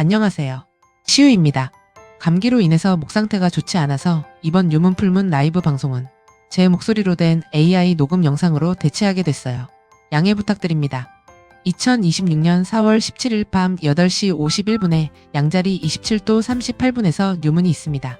안녕하세요. 시우입니다. 감기로 인해서 목 상태가 좋지 않아서 이번 유문풀문 라이브 방송은 제 목소리로 된 AI 녹음 영상으로 대체하게 됐어요. 양해 부탁드립니다. 2026년 4월 17일 밤 8시 51분에 양자리 27도 38분에서 유문이 있습니다.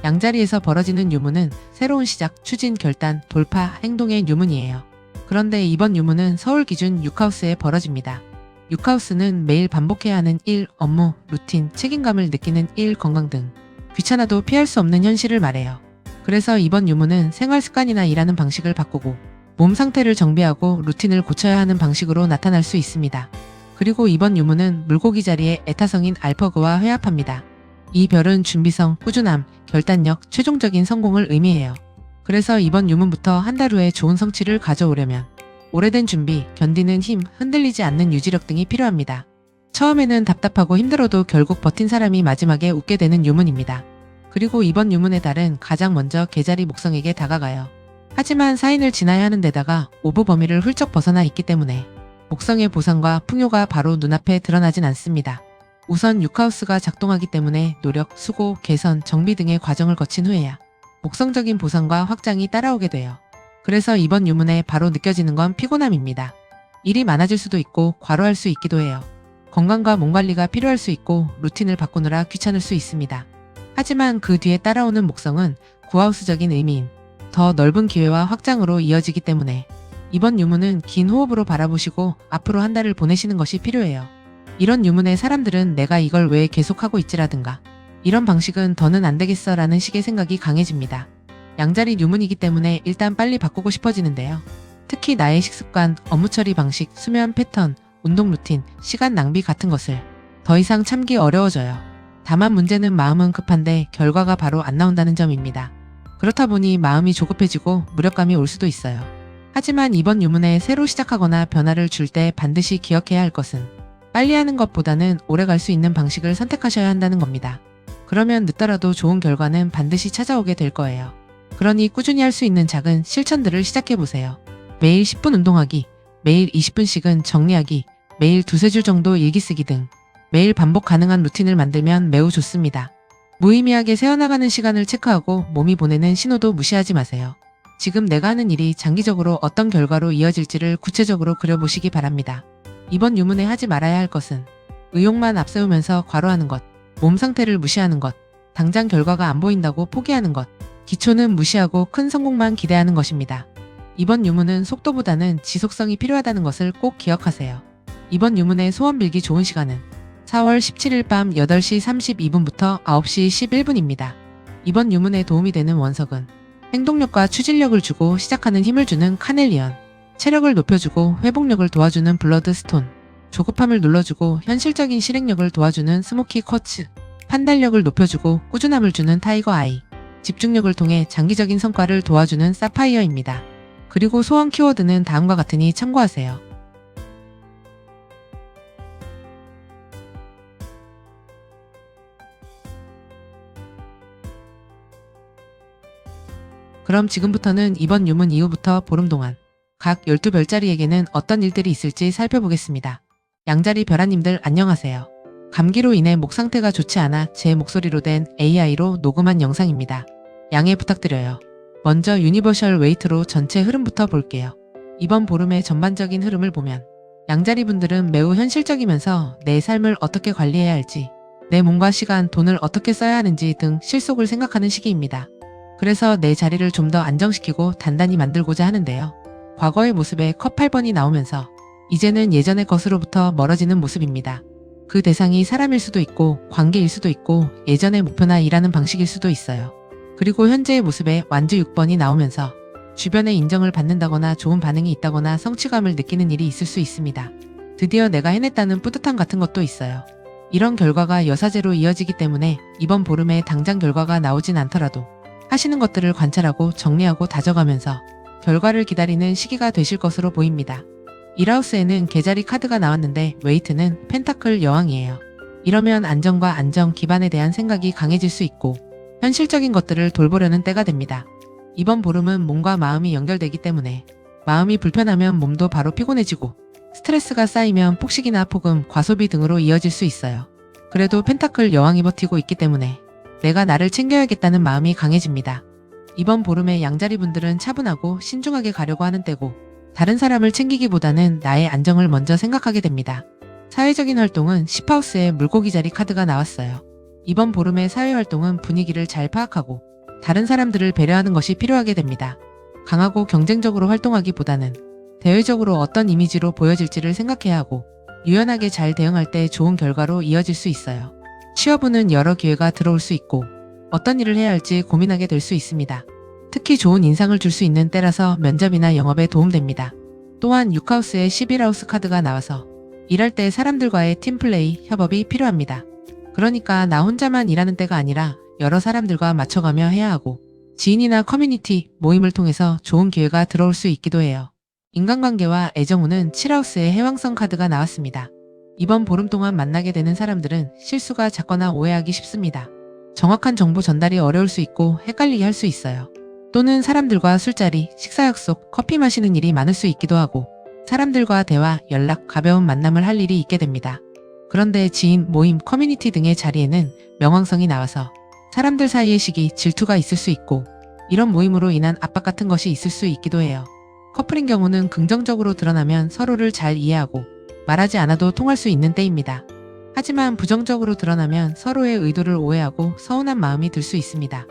양자리에서 벌어지는 유문은 새로운 시작, 추진, 결단, 돌파, 행동의 유문이에요. 그런데 이번 유문은 서울 기준 6하우스에 벌어집니다. 6하우스는 매일 반복해야 하는 일, 업무, 루틴, 책임감을 느끼는 일, 건강 등 귀찮아도 피할 수 없는 현실을 말해요. 그래서 이번 유문은 생활 습관이나 일하는 방식을 바꾸고 몸 상태를 정비하고 루틴을 고쳐야 하는 방식으로 나타날 수 있습니다. 그리고 이번 유문은 물고기 자리에 에타성인 알퍼그와 회합합니다. 이 별은 준비성, 꾸준함, 결단력, 최종적인 성공을 의미해요. 그래서 이번 유문부터 한 달 후에 좋은 성취를 가져오려면 오래된 준비, 견디는 힘, 흔들리지 않는 유지력 등이 필요합니다. 처음에는 답답하고 힘들어도 결국 버틴 사람이 마지막에 웃게 되는 유문입니다. 그리고 이번 유문의 달은 가장 먼저 개자리 목성에게 다가가요. 하지만 사인을 지나야 하는 데다가 오브 범위를 훌쩍 벗어나 있기 때문에 목성의 보상과 풍요가 바로 눈앞에 드러나진 않습니다. 우선 6하우스가 작동하기 때문에 노력, 수고, 개선, 정비 등의 과정을 거친 후에야 목성적인 보상과 확장이 따라오게 돼요. 그래서 이번 유문에 바로 느껴지는 건 피곤함입니다. 일이 많아질 수도 있고 과로할 수 있기도 해요. 건강과 몸 관리가 필요할 수 있고 루틴을 바꾸느라 귀찮을 수 있습니다. 하지만 그 뒤에 따라오는 목성은 구하우스적인 의미인 더 넓은 기회와 확장으로 이어지기 때문에 이번 유문은 긴 호흡으로 바라보시고 앞으로 한 달을 보내시는 것이 필요해요. 이런 유문의 사람들은 내가 이걸 왜 계속하고 있지라든가 이런 방식은 더는 안 되겠어 라는 식의 생각이 강해집니다. 양자리 유문이기 때문에 일단 빨리 바꾸고 싶어지는데요. 특히 나의 식습관, 업무 처리 방식, 수면 패턴, 운동 루틴, 시간 낭비 같은 것을 더 이상 참기 어려워져요. 다만 문제는 마음은 급한데 결과가 바로 안 나온다는 점입니다. 그렇다 보니 마음이 조급해지고 무력감이 올 수도 있어요. 하지만 이번 유문에 새로 시작하거나 변화를 줄 때 반드시 기억해야 할 것은 빨리 하는 것보다는 오래 갈 수 있는 방식을 선택하셔야 한다는 겁니다. 그러면 늦더라도 좋은 결과는 반드시 찾아오게 될 거예요. 그러니 꾸준히 할 수 있는 작은 실천들을 시작해보세요. 매일 10분 운동하기, 매일 20분씩은 정리하기, 매일 두세 줄 정도 일기 쓰기 등 매일 반복 가능한 루틴을 만들면 매우 좋습니다. 무의미하게 새어나가는 시간을 체크하고 몸이 보내는 신호도 무시하지 마세요. 지금 내가 하는 일이 장기적으로 어떤 결과로 이어질지를 구체적으로 그려보시기 바랍니다. 이번 유문에 하지 말아야 할 것은 의욕만 앞세우면서 과로하는 것, 몸 상태를 무시하는 것, 당장 결과가 안 보인다고 포기하는 것, 기초는 무시하고 큰 성공만 기대하는 것입니다. 이번 유문은 속도보다는 지속성이 필요하다는 것을 꼭 기억하세요. 이번 유문의 소원 빌기 좋은 시간은 4월 17일 밤 8시 32분부터 9시 11분입니다. 이번 유문에 도움이 되는 원석은 행동력과 추진력을 주고 시작하는 힘을 주는 카넬리언, 체력을 높여주고 회복력을 도와주는 블러드 스톤, 조급함을 눌러주고 현실적인 실행력을 도와주는 스모키 쿼츠, 판단력을 높여주고 꾸준함을 주는 타이거 아이, 집중력을 통해 장기적인 성과를 도와주는 사파이어입니다. 그리고 소원 키워드는 다음과 같으니 참고하세요. 그럼 지금부터는 이번 유문 이후부터 보름 동안 각 12별자리에게는 어떤 일들이 있을지 살펴보겠습니다. 양자리 별아님들 안녕하세요. 감기로 인해 목 상태가 좋지 않아 제 목소리로 된 AI로 녹음한 영상입니다. 양해 부탁드려요. 먼저 유니버셜 웨이트로 전체 흐름부터 볼게요. 이번 보름의 전반적인 흐름을 보면 양자리 분들은 매우 현실적이면서 내 삶을 어떻게 관리해야 할지, 내 몸과 시간, 돈을 어떻게 써야 하는지 등 실속을 생각하는 시기입니다. 그래서 내 자리를 좀 더 안정시키고 단단히 만들고자 하는데요. 과거의 모습에 컵 8번이 나오면서 이제는 예전의 것으로부터 멀어지는 모습입니다. 그 대상이 사람일 수도 있고 관계일 수도 있고 예전의 목표나 일하는 방식일 수도 있어요. 그리고 현재의 모습에 완주 6번이 나오면서 주변의 인정을 받는다거나 좋은 반응이 있다거나 성취감을 느끼는 일이 있을 수 있습니다. 드디어 내가 해냈다는 뿌듯함 같은 것도 있어요. 이런 결과가 여사제로 이어지기 때문에 이번 보름에 당장 결과가 나오진 않더라도 하시는 것들을 관찰하고 정리하고 다져가면서 결과를 기다리는 시기가 되실 것으로 보입니다. 1하우스에는 개자리 카드가 나왔는데 웨이트는 펜타클 여왕이에요. 이러면 안정과 안정 기반에 대한 생각이 강해질 수 있고 현실적인 것들을 돌보려는 때가 됩니다. 이번 보름은 몸과 마음이 연결되기 때문에 마음이 불편하면 몸도 바로 피곤해지고 스트레스가 쌓이면 폭식이나 폭음, 과소비 등으로 이어질 수 있어요. 그래도 펜타클 여왕이 버티고 있기 때문에 내가 나를 챙겨야겠다는 마음이 강해집니다. 이번 보름에 양자리 분들은 차분하고 신중하게 가려고 하는 때고 다른 사람을 챙기기보다는 나의 안정을 먼저 생각하게 됩니다. 사회적인 활동은 10하우스에 물고기 자리 카드가 나왔어요. 이번 보름의 사회활동은 분위기를 잘 파악하고 다른 사람들을 배려하는 것이 필요하게 됩니다. 강하고 경쟁적으로 활동하기보다는 대외적으로 어떤 이미지로 보여질지를 생각해야 하고 유연하게 잘 대응할 때 좋은 결과로 이어질 수 있어요. 취업운은 여러 기회가 들어올 수 있고 어떤 일을 해야 할지 고민하게 될 수 있습니다. 특히 좋은 인상을 줄 수 있는 때라서 면접이나 영업에 도움됩니다. 또한 6하우스에 11하우스 카드가 나와서 일할 때 사람들과의 팀플레이, 협업이 필요합니다. 그러니까 나 혼자만 일하는 때가 아니라 여러 사람들과 맞춰가며 해야 하고 지인이나 커뮤니티, 모임을 통해서 좋은 기회가 들어올 수 있기도 해요. 인간관계와 애정운은 7하우스에 해왕성 카드가 나왔습니다. 이번 보름 동안 만나게 되는 사람들은 실수가 잦거나 오해하기 쉽습니다. 정확한 정보 전달이 어려울 수 있고 헷갈리게 할 수 있어요. 또는 사람들과 술자리, 식사 약속, 커피 마시는 일이 많을 수 있기도 하고 사람들과 대화, 연락, 가벼운 만남을 할 일이 있게 됩니다. 그런데 지인, 모임, 커뮤니티 등의 자리에는 명왕성이 나와서 사람들 사이의 시기, 질투가 있을 수 있고 이런 모임으로 인한 압박 같은 것이 있을 수 있기도 해요. 커플인 경우는 긍정적으로 드러나면 서로를 잘 이해하고 말하지 않아도 통할 수 있는 때입니다. 하지만 부정적으로 드러나면 서로의 의도를 오해하고 서운한 마음이 들 수 있습니다.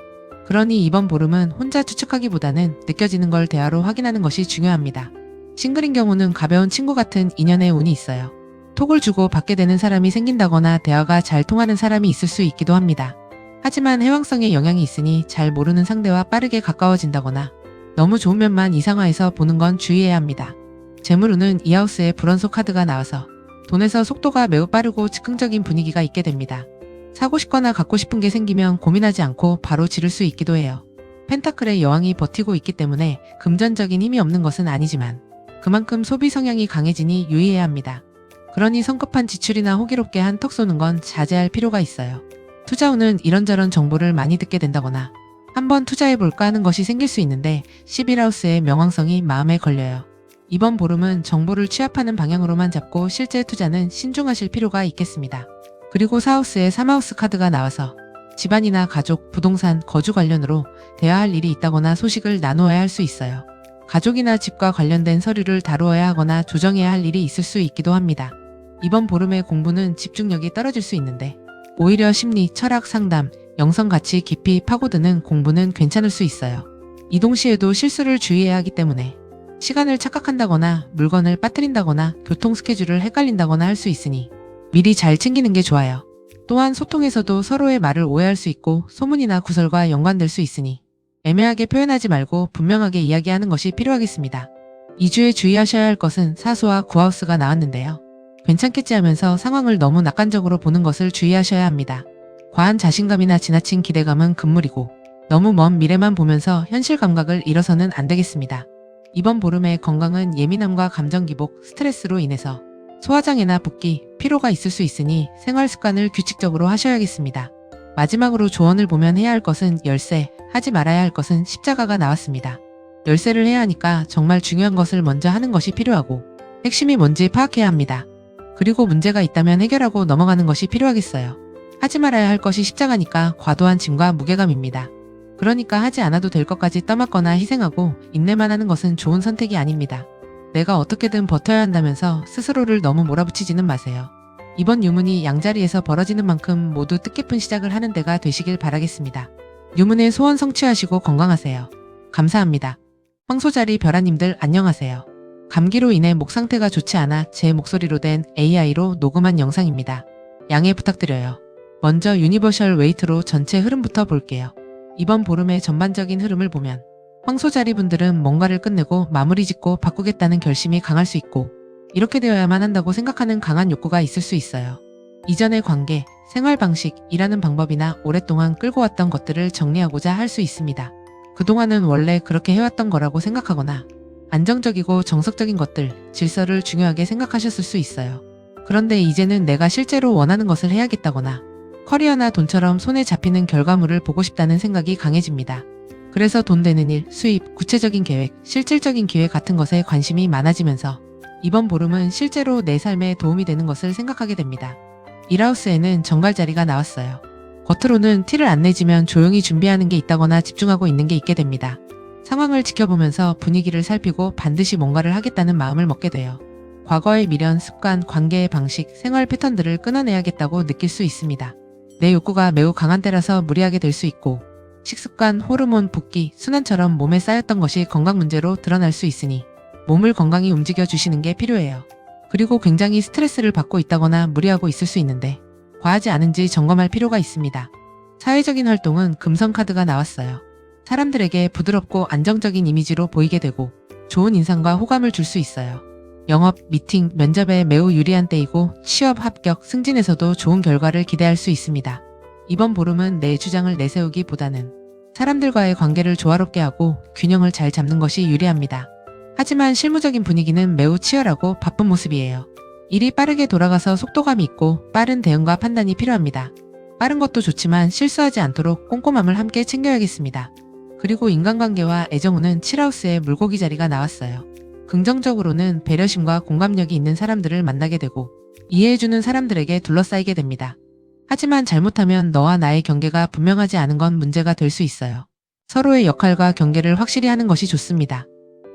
그러니 이번 보름은 혼자 추측하기보다는 느껴지는 걸 대화로 확인하는 것이 중요합니다. 싱글인 경우는 가벼운 친구 같은 인연의 운이 있어요. 톡을 주고 받게 되는 사람이 생긴다거나 대화가 잘 통하는 사람이 있을 수 있기도 합니다. 하지만 해왕성의 영향이 있으니 잘 모르는 상대와 빠르게 가까워진다거나 너무 좋은 면만 이상화해서 보는 건 주의해야 합니다. 재물운은 2하우스에 불원소 카드가 나와서 돈에서 속도가 매우 빠르고 즉흥적인 분위기가 있게 됩니다. 사고 싶거나 갖고 싶은 게 생기면 고민하지 않고 바로 지를 수 있기도 해요. 펜타클의 여왕이 버티고 있기 때문에 금전적인 힘이 없는 것은 아니지만 그만큼 소비 성향이 강해지니 유의해야 합니다. 그러니 성급한 지출이나 호기롭게 한턱 쏘는 건 자제할 필요가 있어요. 투자운은 이런저런 정보를 많이 듣게 된다거나 한번 투자해볼까 하는 것이 생길 수 있는데 11하우스의 명왕성이 마음에 걸려요. 이번 보름은 정보를 취합하는 방향으로만 잡고 실제 투자는 신중하실 필요가 있겠습니다. 그리고 4하우스에 3하우스 카드가 나와서 집안이나 가족, 부동산, 거주 관련으로 대화할 일이 있다거나 소식을 나누어야 할 수 있어요. 가족이나 집과 관련된 서류를 다루어야 하거나 조정해야 할 일이 있을 수 있기도 합니다. 이번 보름의 공부는 집중력이 떨어질 수 있는데 오히려 심리, 철학, 상담, 영성 가치 깊이 파고드는 공부는 괜찮을 수 있어요. 이동 시에도 실수를 주의해야 하기 때문에 시간을 착각한다거나 물건을 빠뜨린다거나 교통 스케줄을 헷갈린다거나 할 수 있으니 미리 잘 챙기는 게 좋아요. 또한 소통에서도 서로의 말을 오해할 수 있고 소문이나 구설과 연관될 수 있으니 애매하게 표현하지 말고 분명하게 이야기하는 것이 필요하겠습니다. 2주에 주의하셔야 할 것은 사수와 9하우스가 나왔는데요. 괜찮겠지 하면서 상황을 너무 낙관적으로 보는 것을 주의하셔야 합니다. 과한 자신감이나 지나친 기대감은 금물이고 너무 먼 미래만 보면서 현실 감각을 잃어서는 안 되겠습니다. 이번 보름의 건강은 예민함과 감정 기복, 스트레스로 인해서 소화장애나 붓기, 피로가 있을 수 있으니 생활 습관을 규칙적으로 하셔야겠습니다. 마지막으로 조언을 보면 해야 할 것은 열쇠, 하지 말아야 할 것은 십자가가 나왔습니다. 열쇠를 해야 하니까 정말 중요한 것을 먼저 하는 것이 필요하고 핵심이 뭔지 파악해야 합니다. 그리고 문제가 있다면 해결하고 넘어가는 것이 필요하겠어요. 하지 말아야 할 것이 십자가니까 과도한 짐과 무게감입니다. 그러니까 하지 않아도 될 것까지 떠맡거나 희생하고 인내만 하는 것은 좋은 선택이 아닙니다. 내가 어떻게든 버텨야 한다면서 스스로를 너무 몰아붙이지는 마세요. 이번 유문이 양자리에서 벌어지는 만큼 모두 뜻깊은 시작을 하는 때가 되시길 바라겠습니다. 유문의 소원 성취하시고 건강하세요. 감사합니다. 황소자리 별아님들 안녕하세요. 감기로 인해 목 상태가 좋지 않아 제 목소리로 된 AI로 녹음한 영상입니다. 양해 부탁드려요. 먼저 유니버셜 웨이트로 전체 흐름부터 볼게요. 이번 보름의 전반적인 흐름을 보면 황소자리 분들은 뭔가를 끝내고 마무리 짓고 바꾸겠다는 결심이 강할 수 있고 이렇게 되어야만 한다고 생각하는 강한 욕구가 있을 수 있어요. 이전의 관계, 생활 방식, 일하는 방법이나 오랫동안 끌고 왔던 것들을 정리하고자 할 수 있습니다. 그동안은 원래 그렇게 해왔던 거라고 생각하거나 안정적이고 정석적인 것들, 질서를 중요하게 생각하셨을 수 있어요. 그런데 이제는 내가 실제로 원하는 것을 해야겠다거나 커리어나 돈처럼 손에 잡히는 결과물을 보고 싶다는 생각이 강해집니다. 그래서 돈 되는 일, 수입, 구체적인 계획, 실질적인 기회 같은 것에 관심이 많아지면서 이번 보름은 실제로 내 삶에 도움이 되는 것을 생각하게 됩니다. 일하우스에는 정갈 자리가 나왔어요. 겉으로는 티를 안 내지면 조용히 준비하는 게 있다거나 집중하고 있는 게 있게 됩니다. 상황을 지켜보면서 분위기를 살피고 반드시 뭔가를 하겠다는 마음을 먹게 돼요. 과거의 미련, 습관, 관계의 방식, 생활 패턴들을 끊어내야겠다고 느낄 수 있습니다. 내 욕구가 매우 강한 때라서 무리하게 될 수 있고, 식습관, 호르몬, 붓기, 순환처럼 몸에 쌓였던 것이 건강 문제로 드러날 수 있으니 몸을 건강히 움직여주시는 게 필요해요. 그리고 굉장히 스트레스를 받고 있다거나 무리하고 있을 수 있는데 과하지 않은지 점검할 필요가 있습니다. 사회적인 활동은 금성 카드가 나왔어요. 사람들에게 부드럽고 안정적인 이미지로 보이게 되고 좋은 인상과 호감을 줄 수 있어요. 영업, 미팅, 면접에 매우 유리한 때이고 취업 합격, 승진에서도 좋은 결과를 기대할 수 있습니다. 이번 보름은 내 주장을 내세우기보다는 사람들과의 관계를 조화롭게 하고 균형을 잘 잡는 것이 유리합니다. 하지만 실무적인 분위기는 매우 치열하고 바쁜 모습이에요. 일이 빠르게 돌아가서 속도감이 있고 빠른 대응과 판단이 필요합니다. 빠른 것도 좋지만 실수하지 않도록 꼼꼼함을 함께 챙겨야겠습니다. 그리고 인간관계와 애정운은 7하우스에 물고기 자리가 나왔어요. 긍정적으로는 배려심과 공감력이 있는 사람들을 만나게 되고 이해해주는 사람들에게 둘러싸이게 됩니다. 하지만 잘못하면 너와 나의 경계가 분명하지 않은 건 문제가 될 수 있어요. 서로의 역할과 경계를 확실히 하는 것이 좋습니다.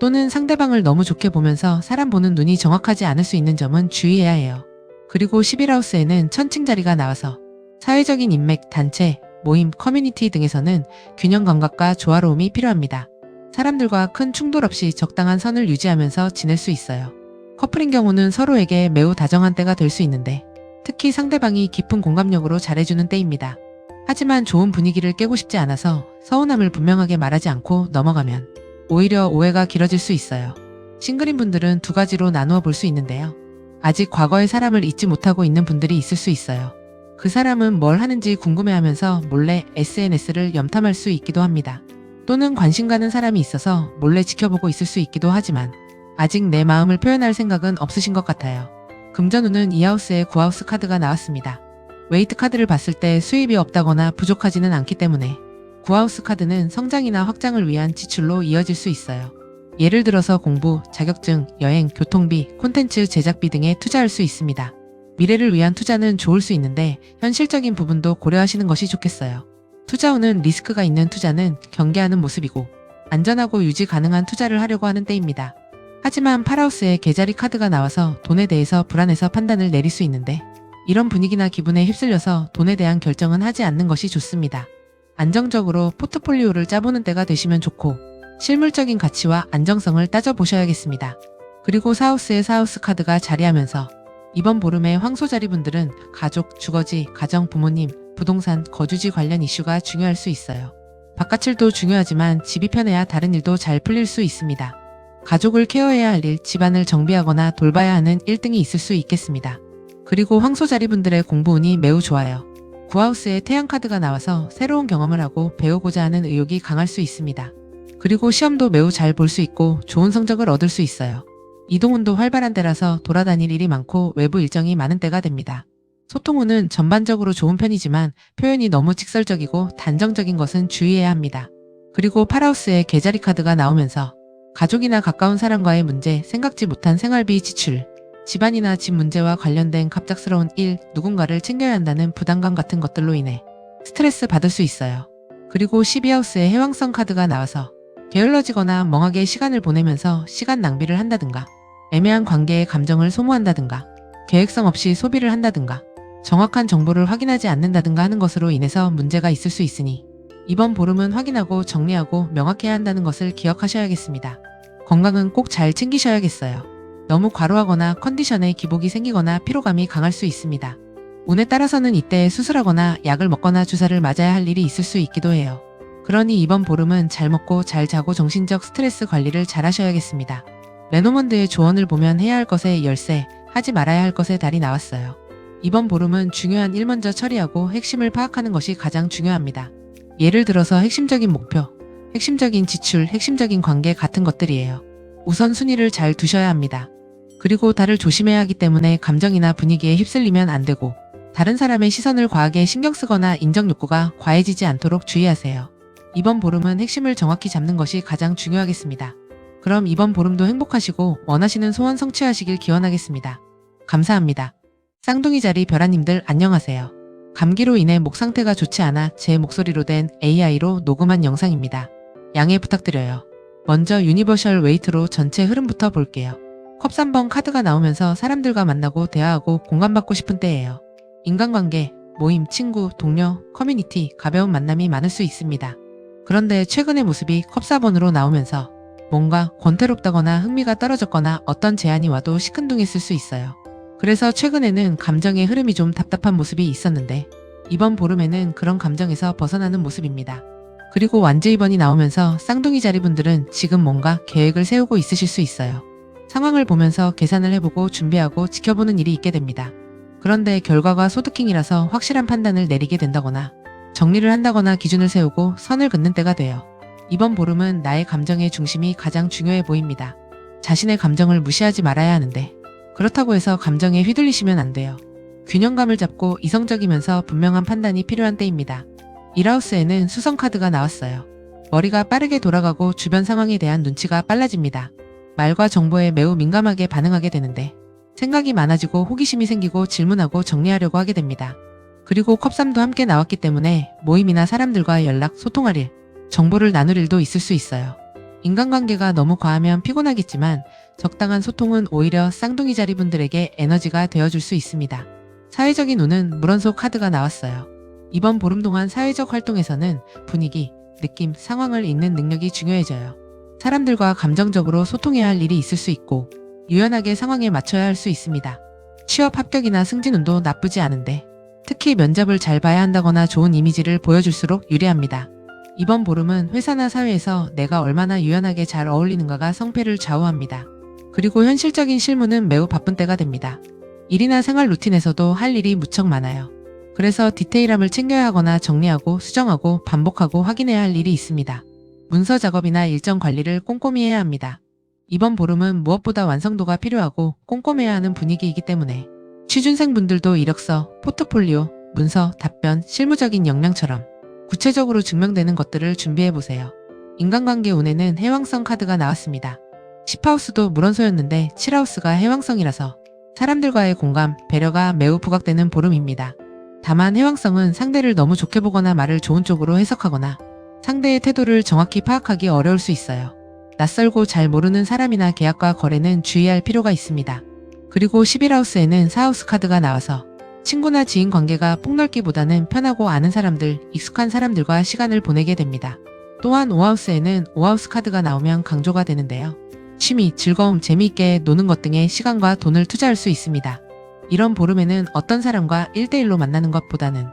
또는 상대방을 너무 좋게 보면서 사람 보는 눈이 정확하지 않을 수 있는 점은 주의해야 해요. 그리고 11하우스에는 천칭 자리가 나와서 사회적인 인맥, 단체, 모임, 커뮤니티 등에서는 균형 감각과 조화로움이 필요합니다. 사람들과 큰 충돌 없이 적당한 선을 유지하면서 지낼 수 있어요. 커플인 경우는 서로에게 매우 다정한 때가 될 수 있는데 특히 상대방이 깊은 공감력으로 잘해주는 때입니다. 하지만 좋은 분위기를 깨고 싶지 않아서 서운함을 분명하게 말하지 않고 넘어가면 오히려 오해가 길어질 수 있어요. 싱글인 분들은 두 가지로 나누어 볼 수 있는데요. 아직 과거의 사람을 잊지 못하고 있는 분들이 있을 수 있어요. 그 사람은 뭘 하는지 궁금해하면서 몰래 SNS를 염탐할 수 있기도 합니다. 또는 관심 가는 사람이 있어서 몰래 지켜보고 있을 수 있기도 하지만 아직 내 마음을 표현할 생각은 없으신 것 같아요. 금전운은 2하우스에 9하우스 카드가 나왔습니다. 웨이트 카드를 봤을 때 수입이 없다거나 부족하지는 않기 때문에 9하우스 카드는 성장이나 확장을 위한 지출로 이어질 수 있어요. 예를 들어서 공부, 자격증, 여행, 교통비, 콘텐츠 제작비 등에 투자할 수 있습니다. 미래를 위한 투자는 좋을 수 있는데 현실적인 부분도 고려하시는 것이 좋겠어요. 투자운은 리스크가 있는 투자는 경계하는 모습이고 안전하고 유지 가능한 투자를 하려고 하는 때입니다. 하지만 8하우스에 계자리 카드가 나와서 돈에 대해서 불안해서 판단을 내릴 수 있는데 이런 분위기나 기분에 휩쓸려서 돈에 대한 결정은 하지 않는 것이 좋습니다. 안정적으로 포트폴리오를 짜보는 때가 되시면 좋고 실물적인 가치와 안정성을 따져보셔야겠습니다. 그리고 4하우스에 4하우스 카드가 자리하면서 이번 보름의 황소자리 분들은 가족, 주거지, 가정, 부모님, 부동산, 거주지 관련 이슈가 중요할 수 있어요. 바깥일도 중요하지만 집이 편해야 다른 일도 잘 풀릴 수 있습니다. 가족을 케어해야 할 일, 집안을 정비하거나 돌봐야 하는 1등이 있을 수 있겠습니다. 그리고 황소자리 분들의 공부운이 매우 좋아요. 9하우스에 태양 카드가 나와서 새로운 경험을 하고 배우고자 하는 의욕이 강할 수 있습니다. 그리고 시험도 매우 잘 볼 수 있고 좋은 성적을 얻을 수 있어요. 이동운도 활발한 때라서 돌아다닐 일이 많고 외부 일정이 많은 때가 됩니다. 소통운은 전반적으로 좋은 편이지만 표현이 너무 직설적이고 단정적인 것은 주의해야 합니다. 그리고 8하우스에 계자리 카드가 나오면서 가족이나 가까운 사람과의 문제, 생각지 못한 생활비 지출, 집안이나 집 문제와 관련된 갑작스러운 일, 누군가를 챙겨야 한다는 부담감 같은 것들로 인해 스트레스 받을 수 있어요. 그리고 12하우스에 해왕성 카드가 나와서 게을러지거나 멍하게 시간을 보내면서 시간 낭비를 한다든가 애매한 관계에 감정을 소모한다든가 계획성 없이 소비를 한다든가 정확한 정보를 확인하지 않는다든가 하는 것으로 인해서 문제가 있을 수 있으니 이번 보름은 확인하고 정리하고 명확해야 한다는 것을 기억하셔야겠습니다. 건강은 꼭 잘 챙기셔야겠어요. 너무 과로하거나 컨디션에 기복이 생기거나 피로감이 강할 수 있습니다. 운에 따라서는 이때 수술하거나 약을 먹거나 주사를 맞아야 할 일이 있을 수 있기도 해요. 그러니 이번 보름은 잘 먹고 잘 자고 정신적 스트레스 관리를 잘 하셔야겠습니다. 레노먼드의 조언을 보면 해야 할 것의 열쇠, 하지 말아야 할 것의 달이 나왔어요. 이번 보름은 중요한 일 먼저 처리하고 핵심을 파악하는 것이 가장 중요합니다. 예를 들어서 핵심적인 목표, 핵심적인 지출, 핵심적인 관계 같은 것들이에요. 우선순위를 잘 두셔야 합니다. 그리고 달을 조심해야 하기 때문에 감정이나 분위기에 휩쓸리면 안 되고 다른 사람의 시선을 과하게 신경 쓰거나 인정 욕구가 과해지지 않도록 주의하세요. 이번 보름은 핵심을 정확히 잡는 것이 가장 중요하겠습니다. 그럼 이번 보름도 행복하시고 원하시는 소원 성취하시길 기원하겠습니다. 감사합니다. 쌍둥이 자리 별아님들 안녕하세요. 감기로 인해 목 상태가 좋지 않아 제 목소리로 된 AI로 녹음한 영상입니다. 양해 부탁드려요. 먼저 유니버셜 웨이트로 전체 흐름부터 볼게요. 컵 3번 카드가 나오면서 사람들과 만나고 대화하고 공감받고 싶은 때예요. 인간관계, 모임, 친구, 동료, 커뮤니티, 가벼운 만남이 많을 수 있습니다. 그런데 최근의 모습이 컵 4번으로 나오면서 뭔가 권태롭다거나 흥미가 떨어졌거나 어떤 제안이 와도 시큰둥했을 수 있어요. 그래서 최근에는 감정의 흐름이 좀 답답한 모습이 있었는데 이번 보름에는 그런 감정에서 벗어나는 모습입니다. 그리고 완제 2번이 나오면서 쌍둥이 자리분들은 지금 뭔가 계획을 세우고 있으실 수 있어요. 상황을 보면서 계산을 해보고 준비하고 지켜보는 일이 있게 됩니다. 그런데 결과가 소드킹이라서 확실한 판단을 내리게 된다거나 정리를 한다거나 기준을 세우고 선을 긋는 때가 돼요. 이번 보름은 나의 감정의 중심이 가장 중요해 보입니다. 자신의 감정을 무시하지 말아야 하는데 그렇다고 해서 감정에 휘둘리시면 안 돼요. 균형감을 잡고 이성적이면서 분명한 판단이 필요한 때입니다. 1하우스에는 수성 카드가 나왔어요. 머리가 빠르게 돌아가고 주변 상황에 대한 눈치가 빨라집니다. 말과 정보에 매우 민감하게 반응하게 되는데 생각이 많아지고 호기심이 생기고 질문하고 정리하려고 하게 됩니다. 그리고 컵3도 함께 나왔기 때문에 모임이나 사람들과 연락, 소통할 일, 정보를 나눌 일도 있을 수 있어요. 인간관계가 너무 과하면 피곤하겠지만 적당한 소통은 오히려 쌍둥이 자리분들에게 에너지가 되어줄 수 있습니다. 사회적인 운은 물원소 카드가 나왔어요. 이번 보름 동안 사회적 활동에서는 분위기, 느낌, 상황을 읽는 능력이 중요해져요. 사람들과 감정적으로 소통해야 할 일이 있을 수 있고 유연하게 상황에 맞춰야 할 수 있습니다. 취업 합격이나 승진운도 나쁘지 않은데 특히 면접을 잘 봐야 한다거나 좋은 이미지를 보여줄수록 유리합니다. 이번 보름은 회사나 사회에서 내가 얼마나 유연하게 잘 어울리는가가 성패를 좌우합니다. 그리고 현실적인 실무는 매우 바쁜 때가 됩니다. 일이나 생활 루틴에서도 할 일이 무척 많아요. 그래서 디테일함을 챙겨야 하거나 정리하고 수정하고 반복하고 확인해야 할 일이 있습니다. 문서 작업이나 일정 관리를 꼼꼼히 해야 합니다. 이번 보름은 무엇보다 완성도가 필요하고 꼼꼼해야 하는 분위기이기 때문에 취준생분들도 이력서, 포트폴리오, 문서, 답변, 실무적인 역량처럼 구체적으로 증명되는 것들을 준비해보세요. 인간관계 운에는 해왕성 카드가 나왔습니다. 10하우스도 물원소였는데 7하우스가 해왕성이라서 사람들과의 공감, 배려가 매우 부각되는 보름입니다. 다만 해왕성은 상대를 너무 좋게 보거나 말을 좋은 쪽으로 해석하거나 상대의 태도를 정확히 파악하기 어려울 수 있어요. 낯설고 잘 모르는 사람이나 계약과 거래는 주의할 필요가 있습니다. 그리고 11하우스에는 4하우스 카드가 나와서 친구나 지인 관계가 폭넓기보다는 편하고 아는 사람들, 익숙한 사람들과 시간을 보내게 됩니다. 또한 5하우스에는 5하우스 카드가 나오면 강조가 되는데요. 취미, 즐거움, 재미있게 노는 것 등에 시간과 돈을 투자할 수 있습니다. 이런 보름에는 어떤 사람과 1대1로 만나는 것보다는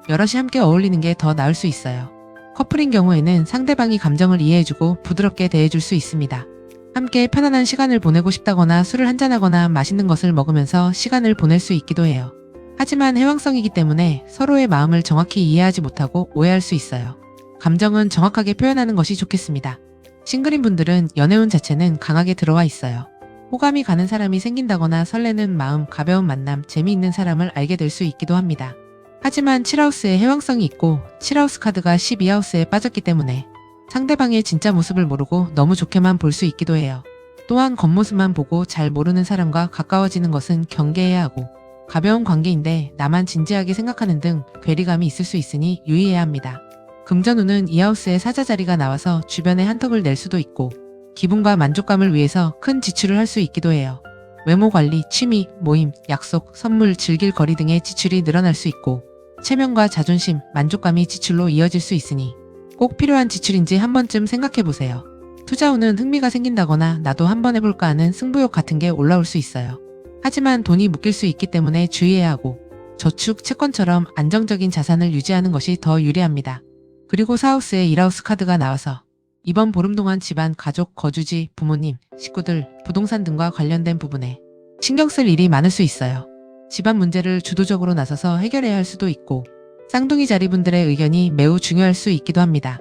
여럿이 함께 어울리는 게 더 나을 수 있어요. 커플인 경우에는 상대방이 감정을 이해해주고 부드럽게 대해줄 수 있습니다. 함께 편안한 시간을 보내고 싶다거나 술을 한잔하거나 맛있는 것을 먹으면서 시간을 보낼 수 있기도 해요. 하지만 해왕성이기 때문에 서로의 마음을 정확히 이해하지 못하고 오해할 수 있어요. 감정은 정확하게 표현하는 것이 좋겠습니다. 싱글인 분들은 연애운 자체는 강하게 들어와 있어요. 호감이 가는 사람이 생긴다거나 설레는 마음, 가벼운 만남, 재미있는 사람을 알게 될 수 있기도 합니다. 하지만 7하우스에 해왕성이 있고 7하우스 카드가 12하우스에 빠졌기 때문에 상대방의 진짜 모습을 모르고 너무 좋게만 볼 수 있기도 해요. 또한 겉모습만 보고 잘 모르는 사람과 가까워지는 것은 경계해야 하고 가벼운 관계인데 나만 진지하게 생각하는 등 괴리감이 있을 수 있으니 유의해야 합니다. 금전운은 2하우스에 사자 자리가 나와서 주변에 한턱을 낼 수도 있고 기분과 만족감을 위해서 큰 지출을 할 수 있기도 해요. 외모 관리, 취미, 모임, 약속, 선물, 즐길 거리 등의 지출이 늘어날 수 있고 체면과 자존심, 만족감이 지출로 이어질 수 있으니 꼭 필요한 지출인지 한 번쯤 생각해보세요. 투자운은 흥미가 생긴다거나 나도 한번 해볼까 하는 승부욕 같은 게 올라올 수 있어요. 하지만 돈이 묶일 수 있기 때문에 주의해야 하고 저축, 채권처럼 안정적인 자산을 유지하는 것이 더 유리합니다. 그리고 4하우스에 1하우스 카드가 나와서 이번 보름 동안 집안, 가족, 거주지, 부모님, 식구들, 부동산 등과 관련된 부분에 신경 쓸 일이 많을 수 있어요. 집안 문제를 주도적으로 나서서 해결해야 할 수도 있고 쌍둥이 자리분들의 의견이 매우 중요할 수 있기도 합니다.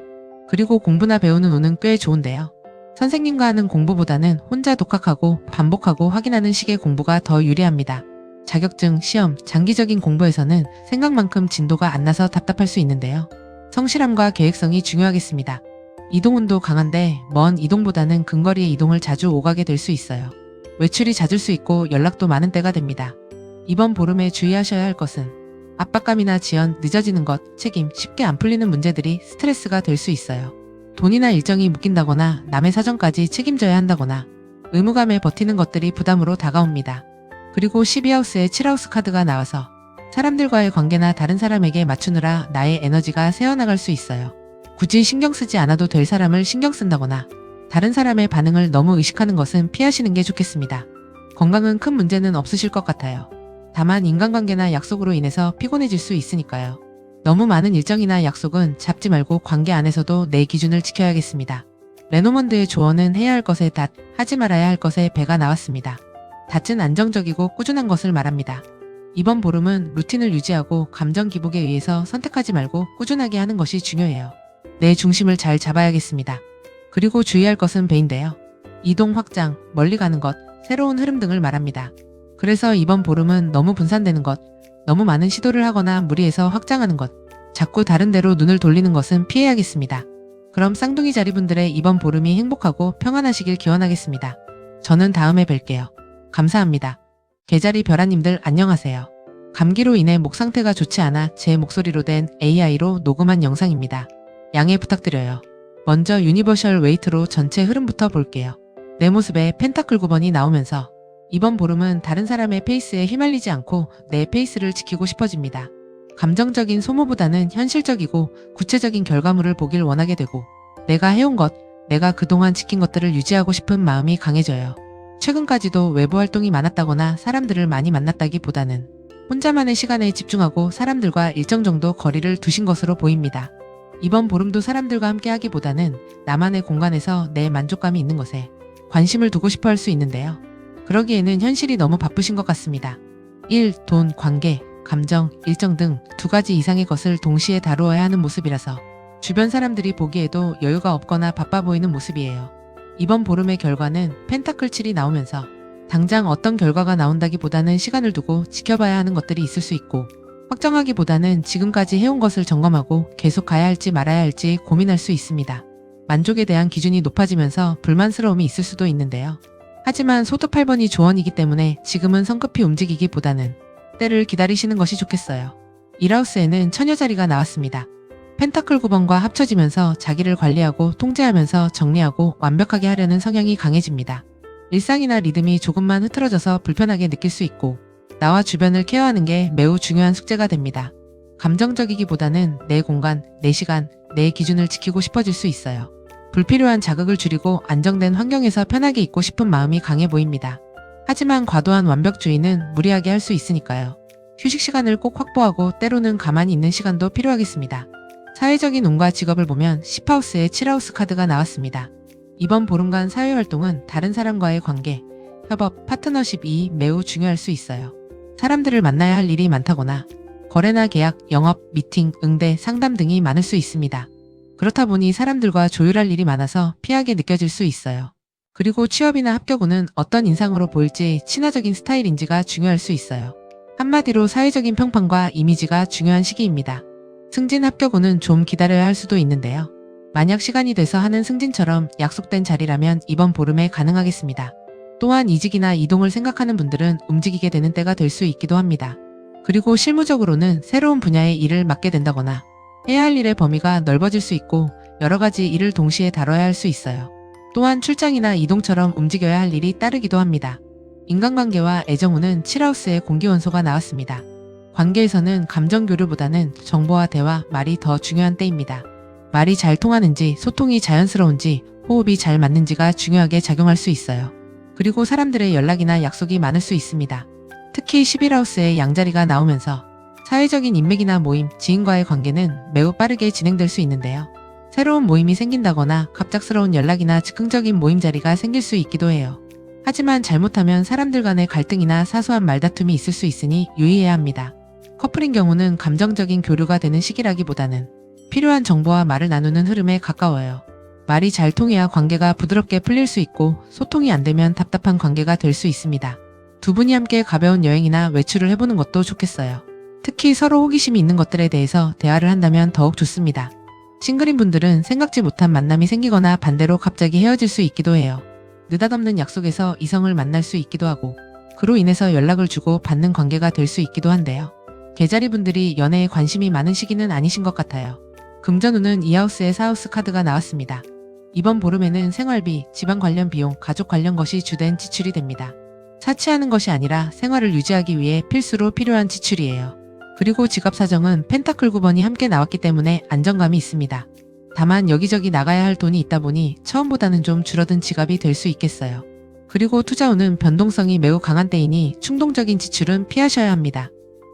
그리고 공부나 배우는 운은 꽤 좋은데요. 선생님과 하는 공부보다는 혼자 독학하고 반복하고 확인하는 식의 공부가 더 유리합니다. 자격증, 시험, 장기적인 공부에서는 생각만큼 진도가 안 나서 답답할 수 있는데요. 성실함과 계획성이 중요하겠습니다. 이동운도 강한데 먼 이동보다는 근거리의 이동을 자주 오가게 될 수 있어요. 외출이 잦을 수 있고 연락도 많은 때가 됩니다. 이번 보름에 주의하셔야 할 것은 압박감이나 지연, 늦어지는 것, 책임, 쉽게 안 풀리는 문제들이 스트레스가 될 수 있어요. 돈이나 일정이 묶인다거나 남의 사정까지 책임져야 한다거나 의무감에 버티는 것들이 부담으로 다가옵니다. 그리고 12하우스에 7하우스 카드가 나와서 사람들과의 관계나 다른 사람에게 맞추느라 나의 에너지가 새어나갈 수 있어요. 굳이 신경 쓰지 않아도 될 사람을 신경 쓴다거나 다른 사람의 반응을 너무 의식하는 것은 피하시는 게 좋겠습니다. 건강은 큰 문제는 없으실 것 같아요. 다만 인간관계나 약속으로 인해서 피곤해질 수 있으니까요. 너무 많은 일정이나 약속은 잡지 말고 관계 안에서도 내 기준을 지켜야겠습니다. 레노먼드의 조언은 해야 할 것에 닷, 하지 말아야 할 것에 배가 나왔습니다. 닷은 안정적이고 꾸준한 것을 말합니다. 이번 보름은 루틴을 유지하고 감정 기복에 의해서 선택하지 말고 꾸준하게 하는 것이 중요해요. 내 중심을 잘 잡아야겠습니다. 그리고 주의할 것은 배인데요. 이동 확장, 멀리 가는 것, 새로운 흐름 등을 말합니다. 그래서 이번 보름은 너무 분산되는 것, 너무 많은 시도를 하거나 무리해서 확장하는 것, 자꾸 다른 데로 눈을 돌리는 것은 피해야겠습니다. 그럼 쌍둥이 자리분들의 이번 보름이 행복하고 평안하시길 기원하겠습니다. 저는 다음에 뵐게요. 감사합니다. 개자리 별아님들 안녕하세요. 감기로 인해 목 상태가 좋지 않아 제 목소리로 된 AI로 녹음한 영상입니다. 양해 부탁드려요. 먼저 유니버셜 웨이트로 전체 흐름부터 볼게요. 내 모습에 펜타클 9번이 나오면서 이번 보름은 다른 사람의 페이스에 휘말리지 않고 내 페이스를 지키고 싶어집니다. 감정적인 소모보다는 현실적이고 구체적인 결과물을 보길 원하게 되고 내가 해온 것, 내가 그동안 지킨 것들을 유지하고 싶은 마음이 강해져요. 최근까지도 외부 활동이 많았다거나 사람들을 많이 만났다기보다는 혼자만의 시간에 집중하고 사람들과 일정 정도 거리를 두신 것으로 보입니다. 이번 보름도 사람들과 함께 하기보다는 나만의 공간에서 내 만족감이 있는 것에 관심을 두고 싶어 할 수 있는데요. 그러기에는 현실이 너무 바쁘신 것 같습니다. 일, 돈, 관계, 감정, 일정 등 2가지 이상의 것을 동시에 다루어야 하는 모습이라서 주변 사람들이 보기에도 여유가 없거나 바빠 보이는 모습이에요. 이번 보름의 결과는 펜타클 7이 나오면서 당장 어떤 결과가 나온다기보다는 시간을 두고 지켜봐야 하는 것들이 있을 수 있고 확정하기보다는 지금까지 해온 것을 점검하고 계속 가야 할지 말아야 할지 고민할 수 있습니다. 만족에 대한 기준이 높아지면서 불만스러움이 있을 수도 있는데요. 하지만 소드 8번이 조언이기 때문에 지금은 성급히 움직이기보다는 때를 기다리시는 것이 좋겠어요. 1하우스에는 처녀 자리가 나왔습니다. 펜타클 9번과 합쳐지면서 자기를 관리하고 통제하면서 정리하고 완벽하게 하려는 성향이 강해집니다. 일상이나 리듬이 조금만 흐트러져서 불편하게 느낄 수 있고 나와 주변을 케어하는 게 매우 중요한 숙제가 됩니다. 감정적이기보다는 내 공간, 내 시간, 내 기준을 지키고 싶어질 수 있어요. 불필요한 자극을 줄이고 안정된 환경에서 편하게 있고 싶은 마음이 강해 보입니다. 하지만 과도한 완벽주의는 무리하게 할 수 있으니까요. 휴식 시간을 꼭 확보하고 때로는 가만히 있는 시간도 필요하겠습니다. 사회적인 운과 직업을 보면 10하우스에 7하우스 카드가 나왔습니다. 이번 보름간 사회활동은 다른 사람과의 관계, 협업, 파트너십이 매우 중요할 수 있어요. 사람들을 만나야 할 일이 많다거나 거래나 계약, 영업, 미팅, 응대, 상담 등이 많을 수 있습니다. 그렇다 보니 사람들과 조율할 일이 많아서 피하게 느껴질 수 있어요. 그리고 취업이나 합격 후는 어떤 인상으로 보일지 친화적인 스타일인지가 중요할 수 있어요. 한마디로 사회적인 평판과 이미지가 중요한 시기입니다. 승진 합격 후는 좀 기다려야 할 수도 있는데요. 만약 시간이 돼서 하는 승진처럼 약속된 자리라면 이번 보름에 가능하겠습니다. 또한 이직이나 이동을 생각하는 분들은 움직이게 되는 때가 될 수 있기도 합니다. 그리고 실무적으로는 새로운 분야의 일을 맡게 된다거나 해야 할 일의 범위가 넓어질 수 있고 여러 가지 일을 동시에 다뤄야 할 수 있어요. 또한 출장이나 이동처럼 움직여야 할 일이 따르기도 합니다. 인간관계와 애정운은 7하우스의 공기원소가 나왔습니다. 관계에서는 감정 교류보다는 정보와 대화, 말이 더 중요한 때입니다. 말이 잘 통하는지, 소통이 자연스러운지, 호흡이 잘 맞는지가 중요하게 작용할 수 있어요. 그리고 사람들의 연락이나 약속이 많을 수 있습니다. 특히 11하우스의 양자리가 나오면서 사회적인 인맥이나 모임, 지인과의 관계는 매우 빠르게 진행될 수 있는데요. 새로운 모임이 생긴다거나 갑작스러운 연락이나 즉흥적인 모임 자리가 생길 수 있기도 해요. 하지만 잘못하면 사람들 간의 갈등이나 사소한 말다툼이 있을 수 있으니 유의해야 합니다. 커플인 경우는 감정적인 교류가 되는 시기라기보다는 필요한 정보와 말을 나누는 흐름에 가까워요. 말이 잘 통해야 관계가 부드럽게 풀릴 수 있고 소통이 안 되면 답답한 관계가 될 수 있습니다. 두 분이 함께 가벼운 여행이나 외출을 해보는 것도 좋겠어요. 특히 서로 호기심이 있는 것들에 대해서 대화를 한다면 더욱 좋습니다. 싱글인 분들은 생각지 못한 만남이 생기거나 반대로 갑자기 헤어질 수 있기도 해요. 느닷없는 약속에서 이성을 만날 수 있기도 하고 그로 인해서 연락을 주고 받는 관계가 될 수 있기도 한데요. 개자리분들이 연애에 관심이 많은 시기는 아니신 것 같아요. 금전운은 이하우스의 사하우스 카드가 나왔습니다. 이번 보름에는 생활비, 집안 관련 비용, 가족 관련 것이 주된 지출이 됩니다. 사치하는 것이 아니라 생활을 유지하기 위해 필수로 필요한 지출이에요. 그리고 지갑 사정은 펜타클 9번이 함께 나왔기 때문에 안정감이 있습니다. 다만 여기저기 나가야 할 돈이 있다 보니 처음보다는 좀 줄어든 지갑이 될 수 있겠어요. 그리고 투자운은 변동성이 매우 강한 때이니 충동적인 지출은 피하셔야 합니다.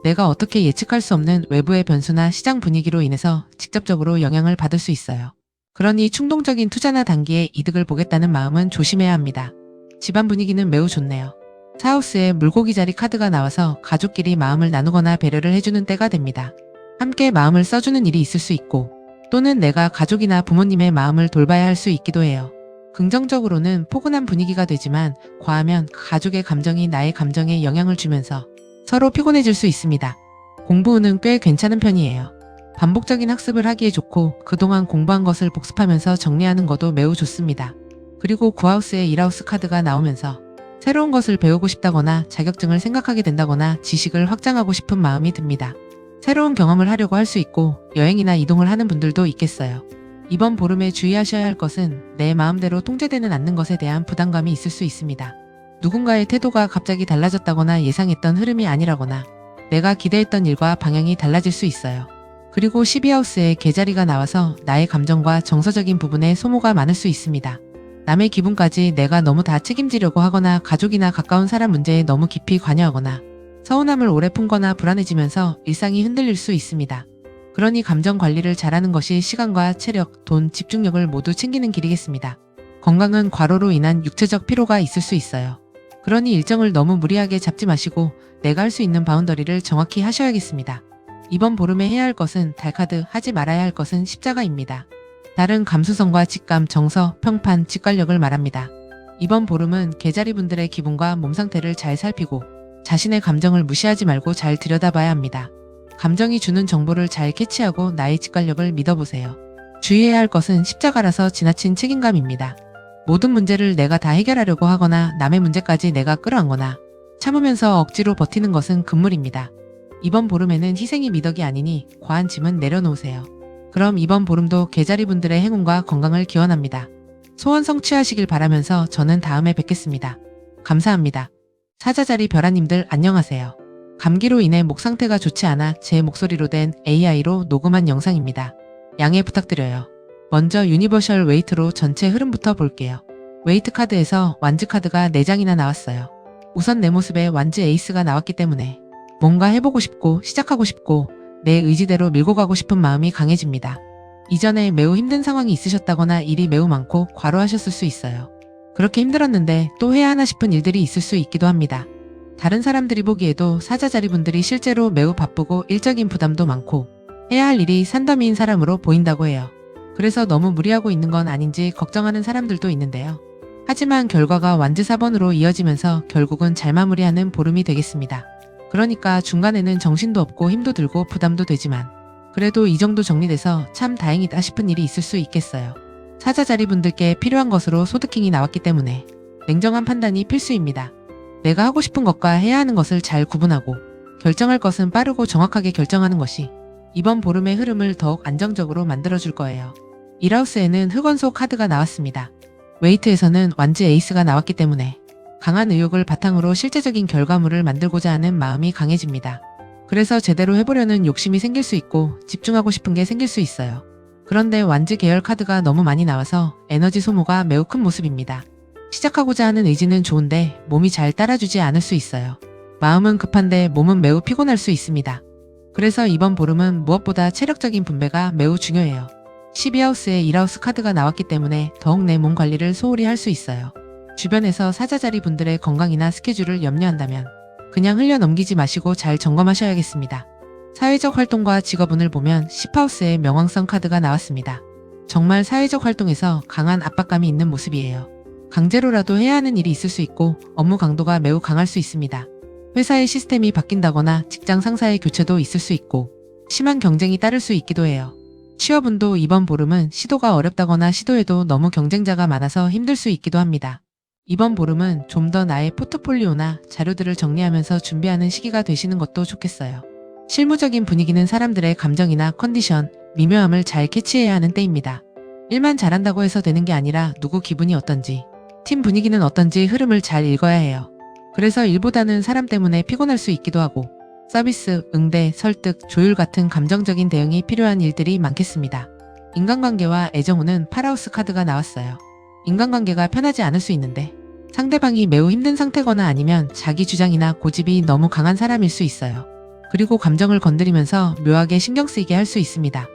내가 어떻게 예측할 수 없는 외부의 변수나 시장 분위기로 인해서 직접적으로 영향을 받을 수 있어요. 그러니 충동적인 투자나 단기에 이득을 보겠다는 마음은 조심해야 합니다. 집안 분위기는 매우 좋네요. 사하우스에 물고기 자리 카드가 나와서 가족끼리 마음을 나누거나 배려를 해주는 때가 됩니다. 함께 마음을 써주는 일이 있을 수 있고 또는 내가 가족이나 부모님의 마음을 돌봐야 할 수 있기도 해요. 긍정적으로는 포근한 분위기가 되지만 과하면 가족의 감정이 나의 감정에 영향을 주면서 서로 피곤해질 수 있습니다. 공부운은 꽤 괜찮은 편이에요. 반복적인 학습을 하기에 좋고 그동안 공부한 것을 복습하면서 정리하는 것도 매우 좋습니다. 그리고 구하우스에 1하우스 카드가 나오면서 새로운 것을 배우고 싶다거나 자격증을 생각하게 된다거나 지식을 확장하고 싶은 마음이 듭니다. 새로운 경험을 하려고 할 수 있고 여행이나 이동을 하는 분들도 있겠어요. 이번 보름에 주의하셔야 할 것은 내 마음대로 통제되는 않는 것에 대한 부담감이 있을 수 있습니다. 누군가의 태도가 갑자기 달라졌다거나 예상했던 흐름이 아니라거나 내가 기대했던 일과 방향이 달라질 수 있어요. 그리고 12하우스에 개자리가 나와서 나의 감정과 정서적인 부분에 소모가 많을 수 있습니다. 남의 기분까지 내가 너무 다 책임지려고 하거나 가족이나 가까운 사람 문제에 너무 깊이 관여하거나 서운함을 오래 품거나 불안해지면서 일상이 흔들릴 수 있습니다. 그러니 감정 관리를 잘하는 것이 시간과 체력, 돈, 집중력을 모두 챙기는 길이겠습니다. 건강은 과로로 인한 육체적 피로가 있을 수 있어요. 그러니 일정을 너무 무리하게 잡지 마시고 내가 할 수 있는 바운더리를 정확히 하셔야겠습니다. 이번 보름에 해야 할 것은 달카드, 하지 말아야 할 것은 십자가입니다. 달은 감수성과 직감, 정서, 평판, 직관력을 말합니다. 이번 보름은 개자리분들의 기분과 몸 상태를 잘 살피고 자신의 감정을 무시하지 말고 잘 들여다봐야 합니다. 감정이 주는 정보를 잘 캐치하고 나의 직관력을 믿어보세요. 주의해야 할 것은 십자가라서 지나친 책임감입니다. 모든 문제를 내가 다 해결하려고 하거나 남의 문제까지 내가 끌어안거나 참으면서 억지로 버티는 것은 금물입니다. 이번 보름에는 희생이 미덕이 아니니 과한 짐은 내려놓으세요. 그럼 이번 보름도 개자리분들의 행운과 건강을 기원합니다. 소원 성취하시길 바라면서 저는 다음에 뵙겠습니다. 감사합니다. 사자자리 별아님들 안녕하세요. 감기로 인해 목 상태가 좋지 않아 제 목소리로 된 AI로 녹음한 영상입니다. 양해 부탁드려요. 먼저 유니버셜 웨이트로 전체 흐름부터 볼게요. 웨이트 카드에서 완즈 카드가 4장이나 나왔어요. 우선 내 모습에 완즈 에이스가 나왔기 때문에 뭔가 해보고 싶고 시작하고 싶고 내 의지대로 밀고 가고 싶은 마음이 강해집니다. 이전에 매우 힘든 상황이 있으셨다거나 일이 매우 많고 과로하셨을 수 있어요. 그렇게 힘들었는데 또 해야 하나 싶은 일들이 있을 수 있기도 합니다. 다른 사람들이 보기에도 사자자리분들이 실제로 매우 바쁘고 일적인 부담도 많고 해야 할 일이 산더미인 사람으로 보인다고 해요. 그래서 너무 무리하고 있는 건 아닌지 걱정하는 사람들도 있는데요. 하지만 결과가 완즈 4번으로 이어지면서 결국은 잘 마무리하는 보름이 되겠습니다. 그러니까 중간에는 정신도 없고 힘도 들고 부담도 되지만 그래도 이 정도 정리돼서 참 다행이다 싶은 일이 있을 수 있겠어요. 사자자리분들께 필요한 것으로 소드킹이 나왔기 때문에 냉정한 판단이 필수입니다. 내가 하고 싶은 것과 해야 하는 것을 잘 구분하고 결정할 것은 빠르고 정확하게 결정하는 것이 이번 보름의 흐름을 더욱 안정적으로 만들어줄 거예요. 1하우스에는 흑원소 카드가 나왔습니다. 웨이트에서는 완즈 에이스가 나왔기 때문에 강한 의욕을 바탕으로 실제적인 결과물을 만들고자 하는 마음이 강해집니다. 그래서 제대로 해보려는 욕심이 생길 수 있고 집중하고 싶은 게 생길 수 있어요. 그런데 완즈 계열 카드가 너무 많이 나와서 에너지 소모가 매우 큰 모습입니다. 시작하고자 하는 의지는 좋은데 몸이 잘 따라주지 않을 수 있어요. 마음은 급한데 몸은 매우 피곤할 수 있습니다. 그래서 이번 보름은 무엇보다 체력적인 분배가 매우 중요해요. 12하우스에 1하우스 카드가 나왔기 때문에 더욱 내 몸 관리를 소홀히 할 수 있어요. 주변에서 사자자리 분들의 건강이나 스케줄을 염려한다면 그냥 흘려넘기지 마시고 잘 점검하셔야겠습니다. 사회적 활동과 직업운을 보면 10하우스에 명왕성 카드가 나왔습니다. 정말 사회적 활동에서 강한 압박감이 있는 모습이에요. 강제로라도 해야 하는 일이 있을 수 있고 업무 강도가 매우 강할 수 있습니다. 회사의 시스템이 바뀐다거나 직장 상사의 교체도 있을 수 있고 심한 경쟁이 따를 수 있기도 해요. 취업운도 이번 보름은 시도가 어렵다거나 시도해도 너무 경쟁자가 많아서 힘들 수 있기도 합니다. 이번 보름은 좀 더 나의 포트폴리오나 자료들을 정리하면서 준비하는 시기가 되시는 것도 좋겠어요. 실무적인 분위기는 사람들의 감정이나 컨디션, 미묘함을 잘 캐치해야 하는 때입니다. 일만 잘한다고 해서 되는 게 아니라 누구 기분이 어떤지, 팀 분위기는 어떤지 흐름을 잘 읽어야 해요. 그래서 일보다는 사람 때문에 피곤할 수 있기도 하고 서비스, 응대, 설득, 조율 같은 감정적인 대응이 필요한 일들이 많겠습니다. 인간관계와 애정운은 파라우스 카드가 나왔어요. 인간관계가 편하지 않을 수 있는데 상대방이 매우 힘든 상태거나 아니면 자기 주장이나 고집이 너무 강한 사람일 수 있어요. 그리고 감정을 건드리면서 묘하게 신경 쓰이게 할 수 있습니다.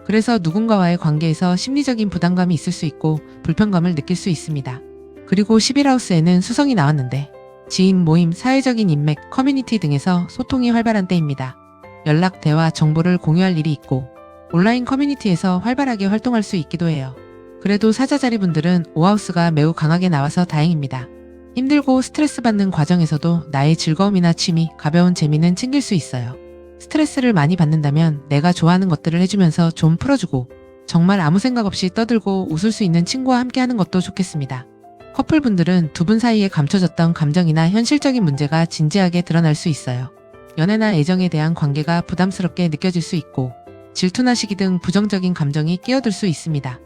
그래서 누군가와의 관계에서 심리적인 부담감이 있을 수 있고 불편감을 느낄 수 있습니다. 그리고 11하우스에는 수성이 나왔는데 지인, 모임, 사회적인 인맥, 커뮤니티 등에서 소통이 활발한 때입니다. 연락, 대화, 정보를 공유할 일이 있고 온라인 커뮤니티에서 활발하게 활동할 수 있기도 해요. 그래도 사자자리 분들은 5하우스가 매우 강하게 나와서 다행입니다. 힘들고 스트레스 받는 과정에서도 나의 즐거움이나 취미, 가벼운 재미는 챙길 수 있어요. 스트레스를 많이 받는다면 내가 좋아하는 것들을 해주면서 좀 풀어주고 정말 아무 생각 없이 떠들고 웃을 수 있는 친구와 함께 하는 것도 좋겠습니다. 커플분들은 두 분 사이에 감춰졌던 감정이나 현실적인 문제가 진지하게 드러날 수 있어요. 연애나 애정에 대한 관계가 부담스럽게 느껴질 수 있고 질투나 시기 등 부정적인 감정이 끼어들 수 있습니다.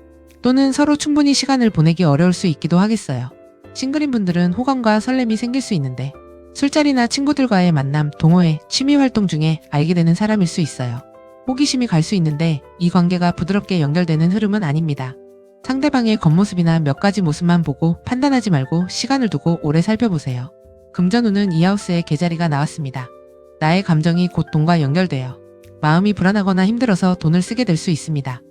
또는 서로 충분히 시간을 보내기 어려울 수 있기도 하겠어요. 싱글인 분들은 호감과 설렘이 생길 수 있는데 술자리나 친구들과의 만남, 동호회, 취미 활동 중에 알게 되는 사람일 수 있어요. 호기심이 갈 수 있는데 이 관계가 부드럽게 연결되는 흐름은 아닙니다. 상대방의 겉모습이나 몇 가지 모습만 보고 판단하지 말고 시간을 두고 오래 살펴보세요. 금전운은 2하우스의 개자리가 나왔습니다. 나의 감정이 곧 돈과 연결돼요. 마음이 불안하거나 힘들어서 돈을 쓰게 될 수 있습니다.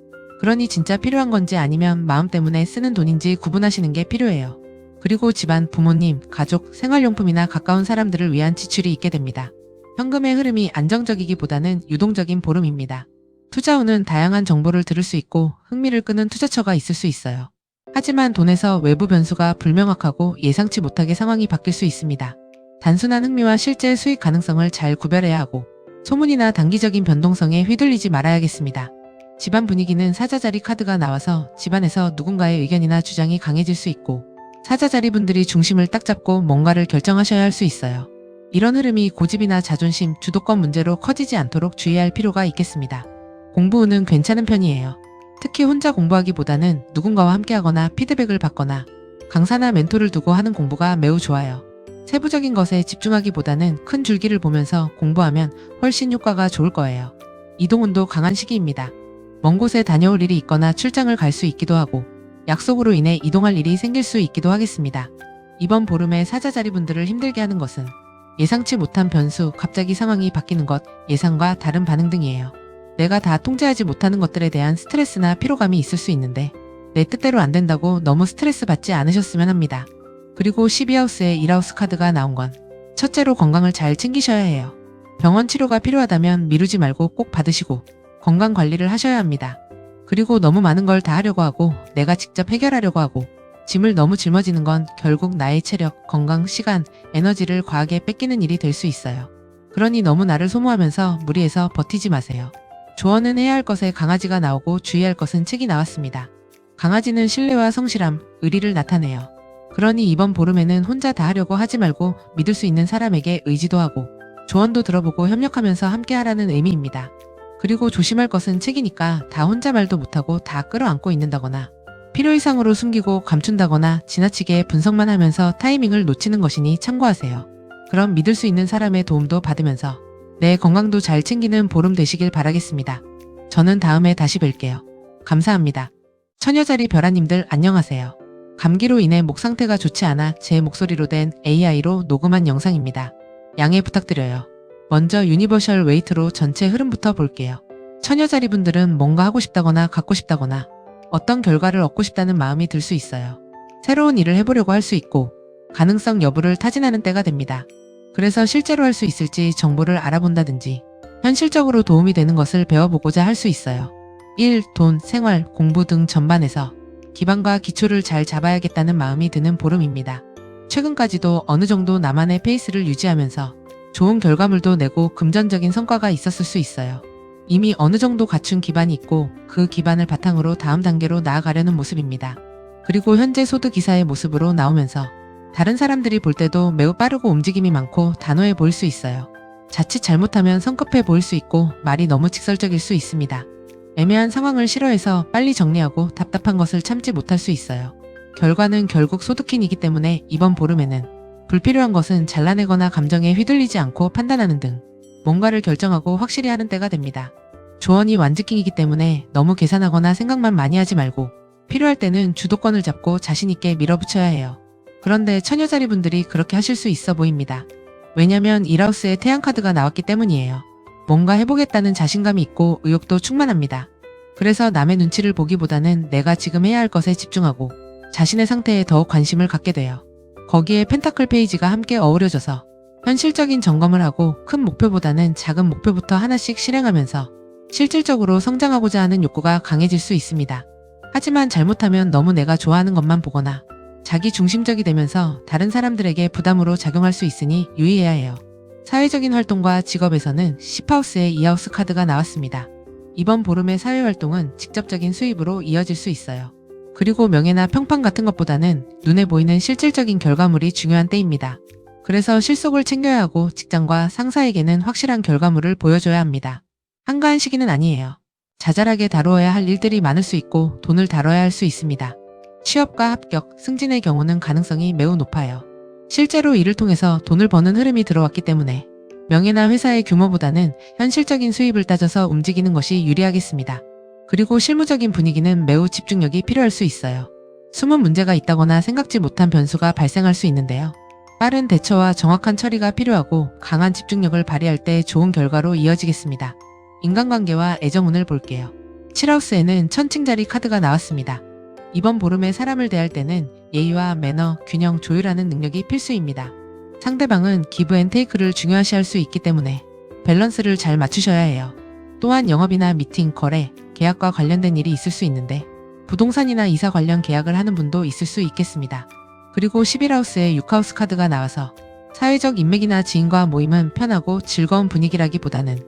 그러니 진짜 필요한 건지 아니면 마음 때문에 쓰는 돈인지 구분하시는 게 필요해요. 그리고 집안, 부모님, 가족, 생활용품이나 가까운 사람들을 위한 지출이 있게 됩니다. 현금의 흐름이 안정적이기보다는 유동적인 보름입니다. 투자운은 다양한 정보를 들을 수 있고 흥미를 끄는 투자처가 있을 수 있어요. 하지만 돈에서 외부 변수가 불명확하고 예상치 못하게 상황이 바뀔 수 있습니다. 단순한 흥미와 실제 수익 가능성을 잘 구별해야 하고 소문이나 단기적인 변동성에 휘둘리지 말아야겠습니다. 집안 분위기는 사자자리 카드가 나와서 집안에서 누군가의 의견이나 주장이 강해질 수 있고 사자자리 분들이 중심을 딱 잡고 뭔가를 결정하셔야 할 수 있어요. 이런 흐름이 고집이나 자존심, 주도권 문제로 커지지 않도록 주의할 필요가 있겠습니다. 공부운은 괜찮은 편이에요. 특히 혼자 공부하기보다는 누군가와 함께하거나 피드백을 받거나 강사나 멘토를 두고 하는 공부가 매우 좋아요. 세부적인 것에 집중하기보다는 큰 줄기를 보면서 공부하면 훨씬 효과가 좋을 거예요. 이동운도 강한 시기입니다. 먼 곳에 다녀올 일이 있거나 출장을 갈 수 있기도 하고 약속으로 인해 이동할 일이 생길 수 있기도 하겠습니다. 이번 보름에 사자자리 분들을 힘들게 하는 것은 예상치 못한 변수, 갑자기 상황이 바뀌는 것, 예상과 다른 반응 등이에요. 내가 다 통제하지 못하는 것들에 대한 스트레스나 피로감이 있을 수 있는데 내 뜻대로 안 된다고 너무 스트레스 받지 않으셨으면 합니다. 그리고 12하우스에 1하우스 카드가 나온 건 첫째로 건강을 잘 챙기셔야 해요. 병원 치료가 필요하다면 미루지 말고 꼭 받으시고 건강 관리를 하셔야 합니다. 그리고 너무 많은 걸 다 하려고 하고 내가 직접 해결하려고 하고 짐을 너무 짊어지는 건 결국 나의 체력, 건강, 시간, 에너지를 과하게 뺏기는 일이 될 수 있어요. 그러니 너무 나를 소모하면서 무리해서 버티지 마세요. 조언은 해야 할 것에 강아지가 나오고 주의할 것은 책이 나왔습니다. 강아지는 신뢰와 성실함, 의리를 나타내요. 그러니 이번 보름에는 혼자 다 하려고 하지 말고 믿을 수 있는 사람에게 의지도 하고 조언도 들어보고 협력하면서 함께 하라는 의미입니다. 그리고 조심할 것은 책이니까 다 혼자 말도 못하고 다 끌어안고 있는다거나 필요 이상으로 숨기고 감춘다거나 지나치게 분석만 하면서 타이밍을 놓치는 것이니 참고하세요. 그럼 믿을 수 있는 사람의 도움도 받으면서 내 건강도 잘 챙기는 보름 되시길 바라겠습니다. 저는 다음에 다시 뵐게요. 감사합니다. 처녀자리 별아님들 안녕하세요. 감기로 인해 목 상태가 좋지 않아 제 목소리로 된 AI로 녹음한 영상입니다. 양해 부탁드려요. 먼저 유니버셜 웨이트로 전체 흐름부터 볼게요. 처녀자리 분들은 뭔가 하고 싶다거나 갖고 싶다거나 어떤 결과를 얻고 싶다는 마음이 들 수 있어요. 새로운 일을 해보려고 할 수 있고 가능성 여부를 타진하는 때가 됩니다. 그래서 실제로 할 수 있을지 정보를 알아본다든지 현실적으로 도움이 되는 것을 배워보고자 할 수 있어요. 일, 돈, 생활, 공부 등 전반에서 기반과 기초를 잘 잡아야겠다는 마음이 드는 보름입니다. 최근까지도 어느 정도 나만의 페이스를 유지하면서 좋은 결과물도 내고 금전적인 성과가 있었을 수 있어요. 이미 어느 정도 갖춘 기반이 있고 그 기반을 바탕으로 다음 단계로 나아가려는 모습입니다. 그리고 현재 소득 이사의 모습으로 나오면서 다른 사람들이 볼 때도 매우 빠르고 움직임이 많고 단호해 보일 수 있어요. 자칫 잘못하면 성급해 보일 수 있고 말이 너무 직설적일 수 있습니다. 애매한 상황을 싫어해서 빨리 정리하고 답답한 것을 참지 못할 수 있어요. 결과는 결국 소드킨이기 때문에 이번 보름에는 불필요한 것은 잘라내거나 감정에 휘둘리지 않고 판단하는 등 뭔가를 결정하고 확실히 하는 때가 됩니다. 조언이 완즈킹이기 때문에 너무 계산하거나 생각만 많이 하지 말고 필요할 때는 주도권을 잡고 자신있게 밀어붙여야 해요. 그런데 처녀자리 분들이 그렇게 하실 수 있어 보입니다. 왜냐면 1하우스에 태양 카드가 나왔기 때문이에요. 뭔가 해보겠다는 자신감이 있고 의욕도 충만합니다. 그래서 남의 눈치를 보기보다는 내가 지금 해야 할 것에 집중하고 자신의 상태에 더욱 관심을 갖게 돼요. 거기에 펜타클 페이지가 함께 어우러져서 현실적인 점검을 하고 큰 목표보다는 작은 목표부터 하나씩 실행하면서 실질적으로 성장하고자 하는 욕구가 강해질 수 있습니다. 하지만 잘못하면 너무 내가 좋아하는 것만 보거나 자기 중심적이 되면서 다른 사람들에게 부담으로 작용할 수 있으니 유의해야 해요. 사회적인 활동과 직업에서는 10하우스에 2하우스 카드가 나왔습니다. 이번 보름의 사회활동은 직접적인 수입으로 이어질 수 있어요. 그리고 명예나 평판 같은 것보다는 눈에 보이는 실질적인 결과물이 중요한 때입니다. 그래서 실속을 챙겨야 하고 직장과 상사에게는 확실한 결과물을 보여줘야 합니다. 한가한 시기는 아니에요. 자잘하게 다루어야 할 일들이 많을 수 있고 돈을 다뤄야 할 수 있습니다. 취업과 합격, 승진의 경우는 가능성이 매우 높아요. 실제로 이를 통해서 돈을 버는 흐름이 들어왔기 때문에 명예나 회사의 규모보다는 현실적인 수입을 따져서 움직이는 것이 유리하겠습니다. 그리고 실무적인 분위기는 매우 집중력이 필요할 수 있어요. 숨은 문제가 있다거나 생각지 못한 변수가 발생할 수 있는데요. 빠른 대처와 정확한 처리가 필요하고 강한 집중력을 발휘할 때 좋은 결과로 이어지겠습니다. 인간관계와 애정운을 볼게요. 7하우스에는 천칭자리 카드가 나왔습니다. 이번 보름에 사람을 대할 때는 예의와 매너, 균형, 조율하는 능력이 필수입니다. 상대방은 기브 앤 테이크를 중요시할 수 있기 때문에 밸런스를 잘 맞추셔야 해요. 또한 영업이나 미팅, 거래, 계약과 관련된 일이 있을 수 있는데 부동산이나 이사 관련 계약을 하는 분도 있을 수 있겠습니다. 그리고 11하우스에 6하우스 카드가 나와서 사회적 인맥이나 지인과 모임은 편하고 즐거운 분위기라기보다는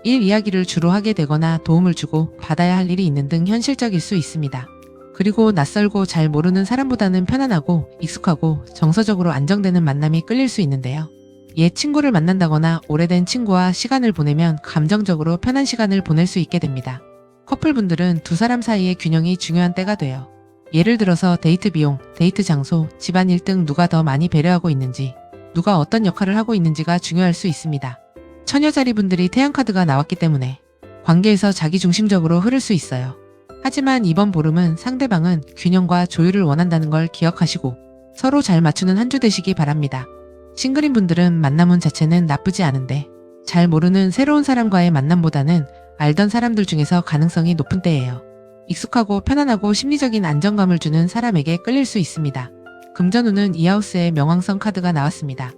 일 이야기를 주로 하게 되거나 도움을 주고 받아야 할 일이 있는 등 현실적일 수 있습니다. 그리고 낯설고 잘 모르는 사람보다는 편안하고 익숙하고 정서적으로 안정되는 만남이 끌릴 수 있는데요. 옛 친구를 만난다거나 오래된 친구와 시간을 보내면 감정적으로 편한 시간을 보낼 수 있게 됩니다. 커플분들은 두 사람 사이의 균형이 중요한 때가 돼요. 예를 들어서 데이트 비용, 데이트 장소, 집안일 등 누가 더 많이 배려하고 있는지, 누가 어떤 역할을 하고 있는지가 중요할 수 있습니다. 처녀자리 분들이 태양카드가 나왔기 때문에 관계에서 자기중심적으로 흐를 수 있어요. 하지만 이번 보름은 상대방은 균형과 조율을 원한다는 걸 기억하시고 서로 잘 맞추는 한 주 되시기 바랍니다. 싱글인 분들은 만남운 자체는 나쁘지 않은데 잘 모르는 새로운 사람과의 만남보다는 알던 사람들 중에서 가능성이 높은 때예요. 익숙하고 편안하고 심리적인 안정감을 주는 사람에게 끌릴 수 있습니다. 금전운은 2하우스에 명왕성 카드가 나왔습니다.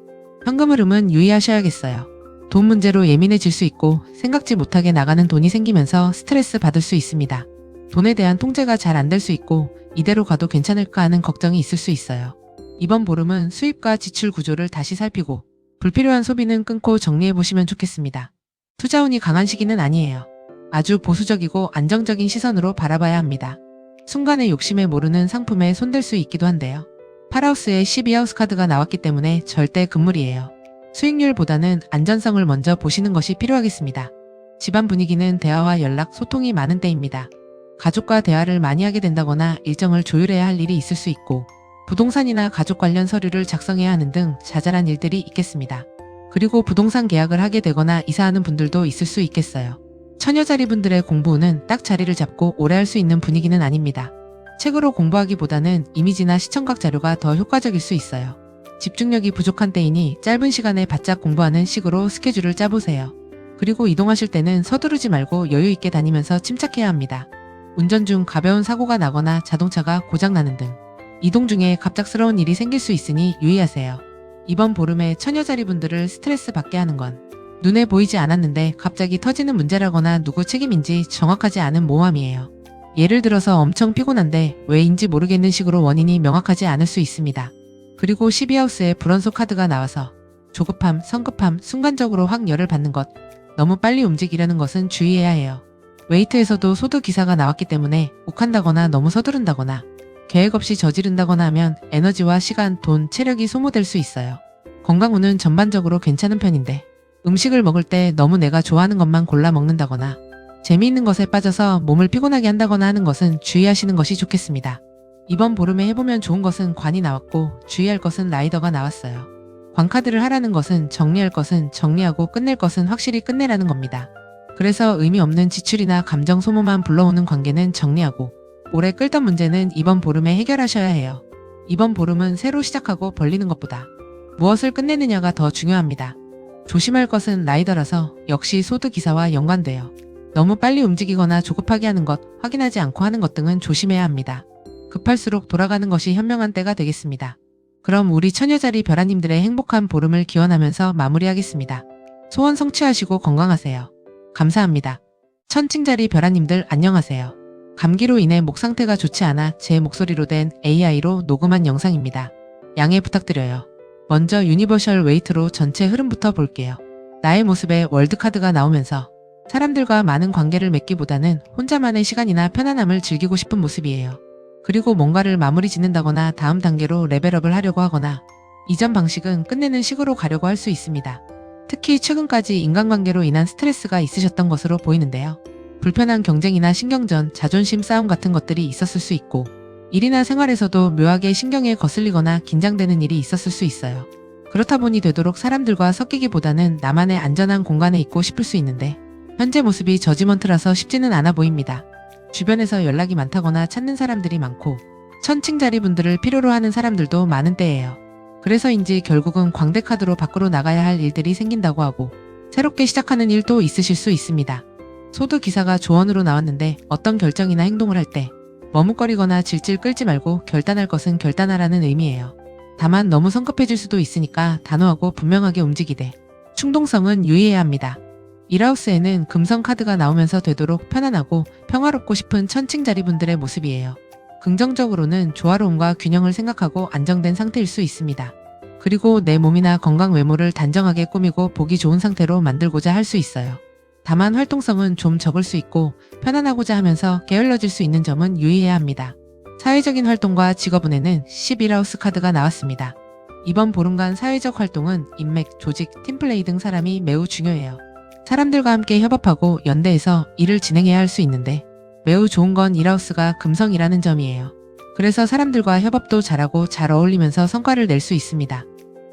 현금 흐름은 유의하셔야겠어요. 돈 문제로 예민해질 수 있고 생각지 못하게 나가는 돈이 생기면서 스트레스 받을 수 있습니다. 돈에 대한 통제가 잘 안 될 수 있고 이대로 가도 괜찮을까 하는 걱정이 있을 수 있어요. 이번 보름은 수입과 지출 구조를 다시 살피고 불필요한 소비는 끊고 정리해보시면 좋겠습니다. 투자운이 강한 시기는 아니에요. 아주 보수적이고 안정적인 시선으로 바라봐야 합니다. 순간의 욕심에 모르는 상품에 손댈 수 있기도 한데요. 8하우스에 12하우스 카드가 나왔기 때문에 절대 금물이에요. 수익률보다는 안전성을 먼저 보시는 것이 필요하겠습니다. 집안 분위기는 대화와 연락, 소통이 많은 때입니다. 가족과 대화를 많이 하게 된다거나 일정을 조율해야 할 일이 있을 수 있고 부동산이나 가족 관련 서류를 작성해야 하는 등 자잘한 일들이 있겠습니다. 그리고 부동산 계약을 하게 되거나 이사하는 분들도 있을 수 있겠어요. 처녀자리 분들의 공부는 딱 자리를 잡고 오래 할 수 있는 분위기는 아닙니다. 책으로 공부하기보다는 이미지나 시청각 자료가 더 효과적일 수 있어요. 집중력이 부족한 때이니 짧은 시간에 바짝 공부하는 식으로 스케줄을 짜보세요. 그리고 이동하실 때는 서두르지 말고 여유 있게 다니면서 침착해야 합니다. 운전 중 가벼운 사고가 나거나 자동차가 고장나는 등 이동 중에 갑작스러운 일이 생길 수 있으니 유의하세요. 이번 보름에 처녀자리 분들을 스트레스 받게 하는 건 눈에 보이지 않았는데 갑자기 터지는 문제라거나 누구 책임인지 정확하지 않은 모함이에요. 예를 들어서 엄청 피곤한데 왜인지 모르겠는 식으로 원인이 명확하지 않을 수 있습니다. 그리고 12하우스에 불원소 카드가 나와서 조급함, 성급함, 순간적으로 확 열을 받는 것, 너무 빨리 움직이려는 것은 주의해야 해요. 웨이트에서도 소드 기사가 나왔기 때문에 욱한다거나 너무 서두른다거나 계획 없이 저지른다거나 하면 에너지와 시간, 돈, 체력이 소모될 수 있어요. 건강운은 전반적으로 괜찮은 편인데 음식을 먹을 때 너무 내가 좋아하는 것만 골라 먹는다거나 재미있는 것에 빠져서 몸을 피곤하게 한다거나 하는 것은 주의하시는 것이 좋겠습니다. 이번 보름에 해보면 좋은 것은 관이 나왔고 주의할 것은 라이더가 나왔어요. 관카드를 하라는 것은 정리할 것은 정리하고 끝낼 것은 확실히 끝내라는 겁니다. 그래서 의미 없는 지출이나 감정 소모만 불러오는 관계는 정리하고 오래 끌던 문제는 이번 보름에 해결하셔야 해요. 이번 보름은 새로 시작하고 벌리는 것보다 무엇을 끝내느냐가 더 중요합니다. 조심할 것은 라이더라서 역시 소드기사와 연관돼요. 너무 빨리 움직이거나 조급하게 하는 것, 확인하지 않고 하는 것 등은 조심해야 합니다. 급할수록 돌아가는 것이 현명한 때가 되겠습니다. 그럼 우리 처녀자리 벼라님들의 행복한 보름을 기원하면서 마무리하겠습니다. 소원 성취하시고 건강하세요. 감사합니다. 천칭자리 벼라님들 안녕하세요. 감기로 인해 목 상태가 좋지 않아 제 목소리로 된 AI로 녹음한 영상입니다. 양해 부탁드려요. 먼저 유니버셜 웨이트로 전체 흐름부터 볼게요. 나의 모습에 월드카드가 나오면서 사람들과 많은 관계를 맺기보다는 혼자만의 시간이나 편안함을 즐기고 싶은 모습이에요. 그리고 뭔가를 마무리 짓는다거나 다음 단계로 레벨업을 하려고 하거나 이전 방식은 끝내는 식으로 가려고 할 수 있습니다. 특히 최근까지 인간관계로 인한 스트레스가 있으셨던 것으로 보이는데요. 불편한 경쟁이나 신경전, 자존심 싸움 같은 것들이 있었을 수 있고 일이나 생활에서도 묘하게 신경에 거슬리거나 긴장되는 일이 있었을 수 있어요. 그렇다 보니 되도록 사람들과 섞이기보다는 나만의 안전한 공간에 있고 싶을 수 있는데 현재 모습이 저지먼트라서 쉽지는 않아 보입니다. 주변에서 연락이 많다거나 찾는 사람들이 많고 천칭자리 분들을 필요로 하는 사람들도 많은 때예요. 그래서인지 결국은 광대카드로 밖으로 나가야 할 일들이 생긴다고 하고 새롭게 시작하는 일도 있으실 수 있습니다. 소드기사가 조언으로 나왔는데 어떤 결정이나 행동을 할 때 머뭇거리거나 질질 끌지 말고 결단할 것은 결단하라는 의미예요. 다만 너무 성급해질 수도 있으니까 단호하고 분명하게 움직이되 충동성은 유의해야 합니다. 1하우스에는 금성 카드가 나오면서 되도록 편안하고 평화롭고 싶은 천칭자리 분들의 모습이에요. 긍정적으로는 조화로움과 균형을 생각하고 안정된 상태일 수 있습니다. 그리고 내 몸이나 건강 외모를 단정하게 꾸미고 보기 좋은 상태로 만들고자 할 수 있어요. 다만 활동성은 좀 적을 수 있고 편안하고자 하면서 게을러질 수 있는 점은 유의해야 합니다. 사회적인 활동과 직업운에는 11하우스 카드가 나왔습니다. 이번 보름간 사회적 활동은 인맥, 조직, 팀플레이 등 사람이 매우 중요해요. 사람들과 함께 협업하고 연대해서 일을 진행해야 할 수 있는데 매우 좋은 건 1하우스가 금성이라는 점이에요. 그래서 사람들과 협업도 잘하고 잘 어울리면서 성과를 낼 수 있습니다.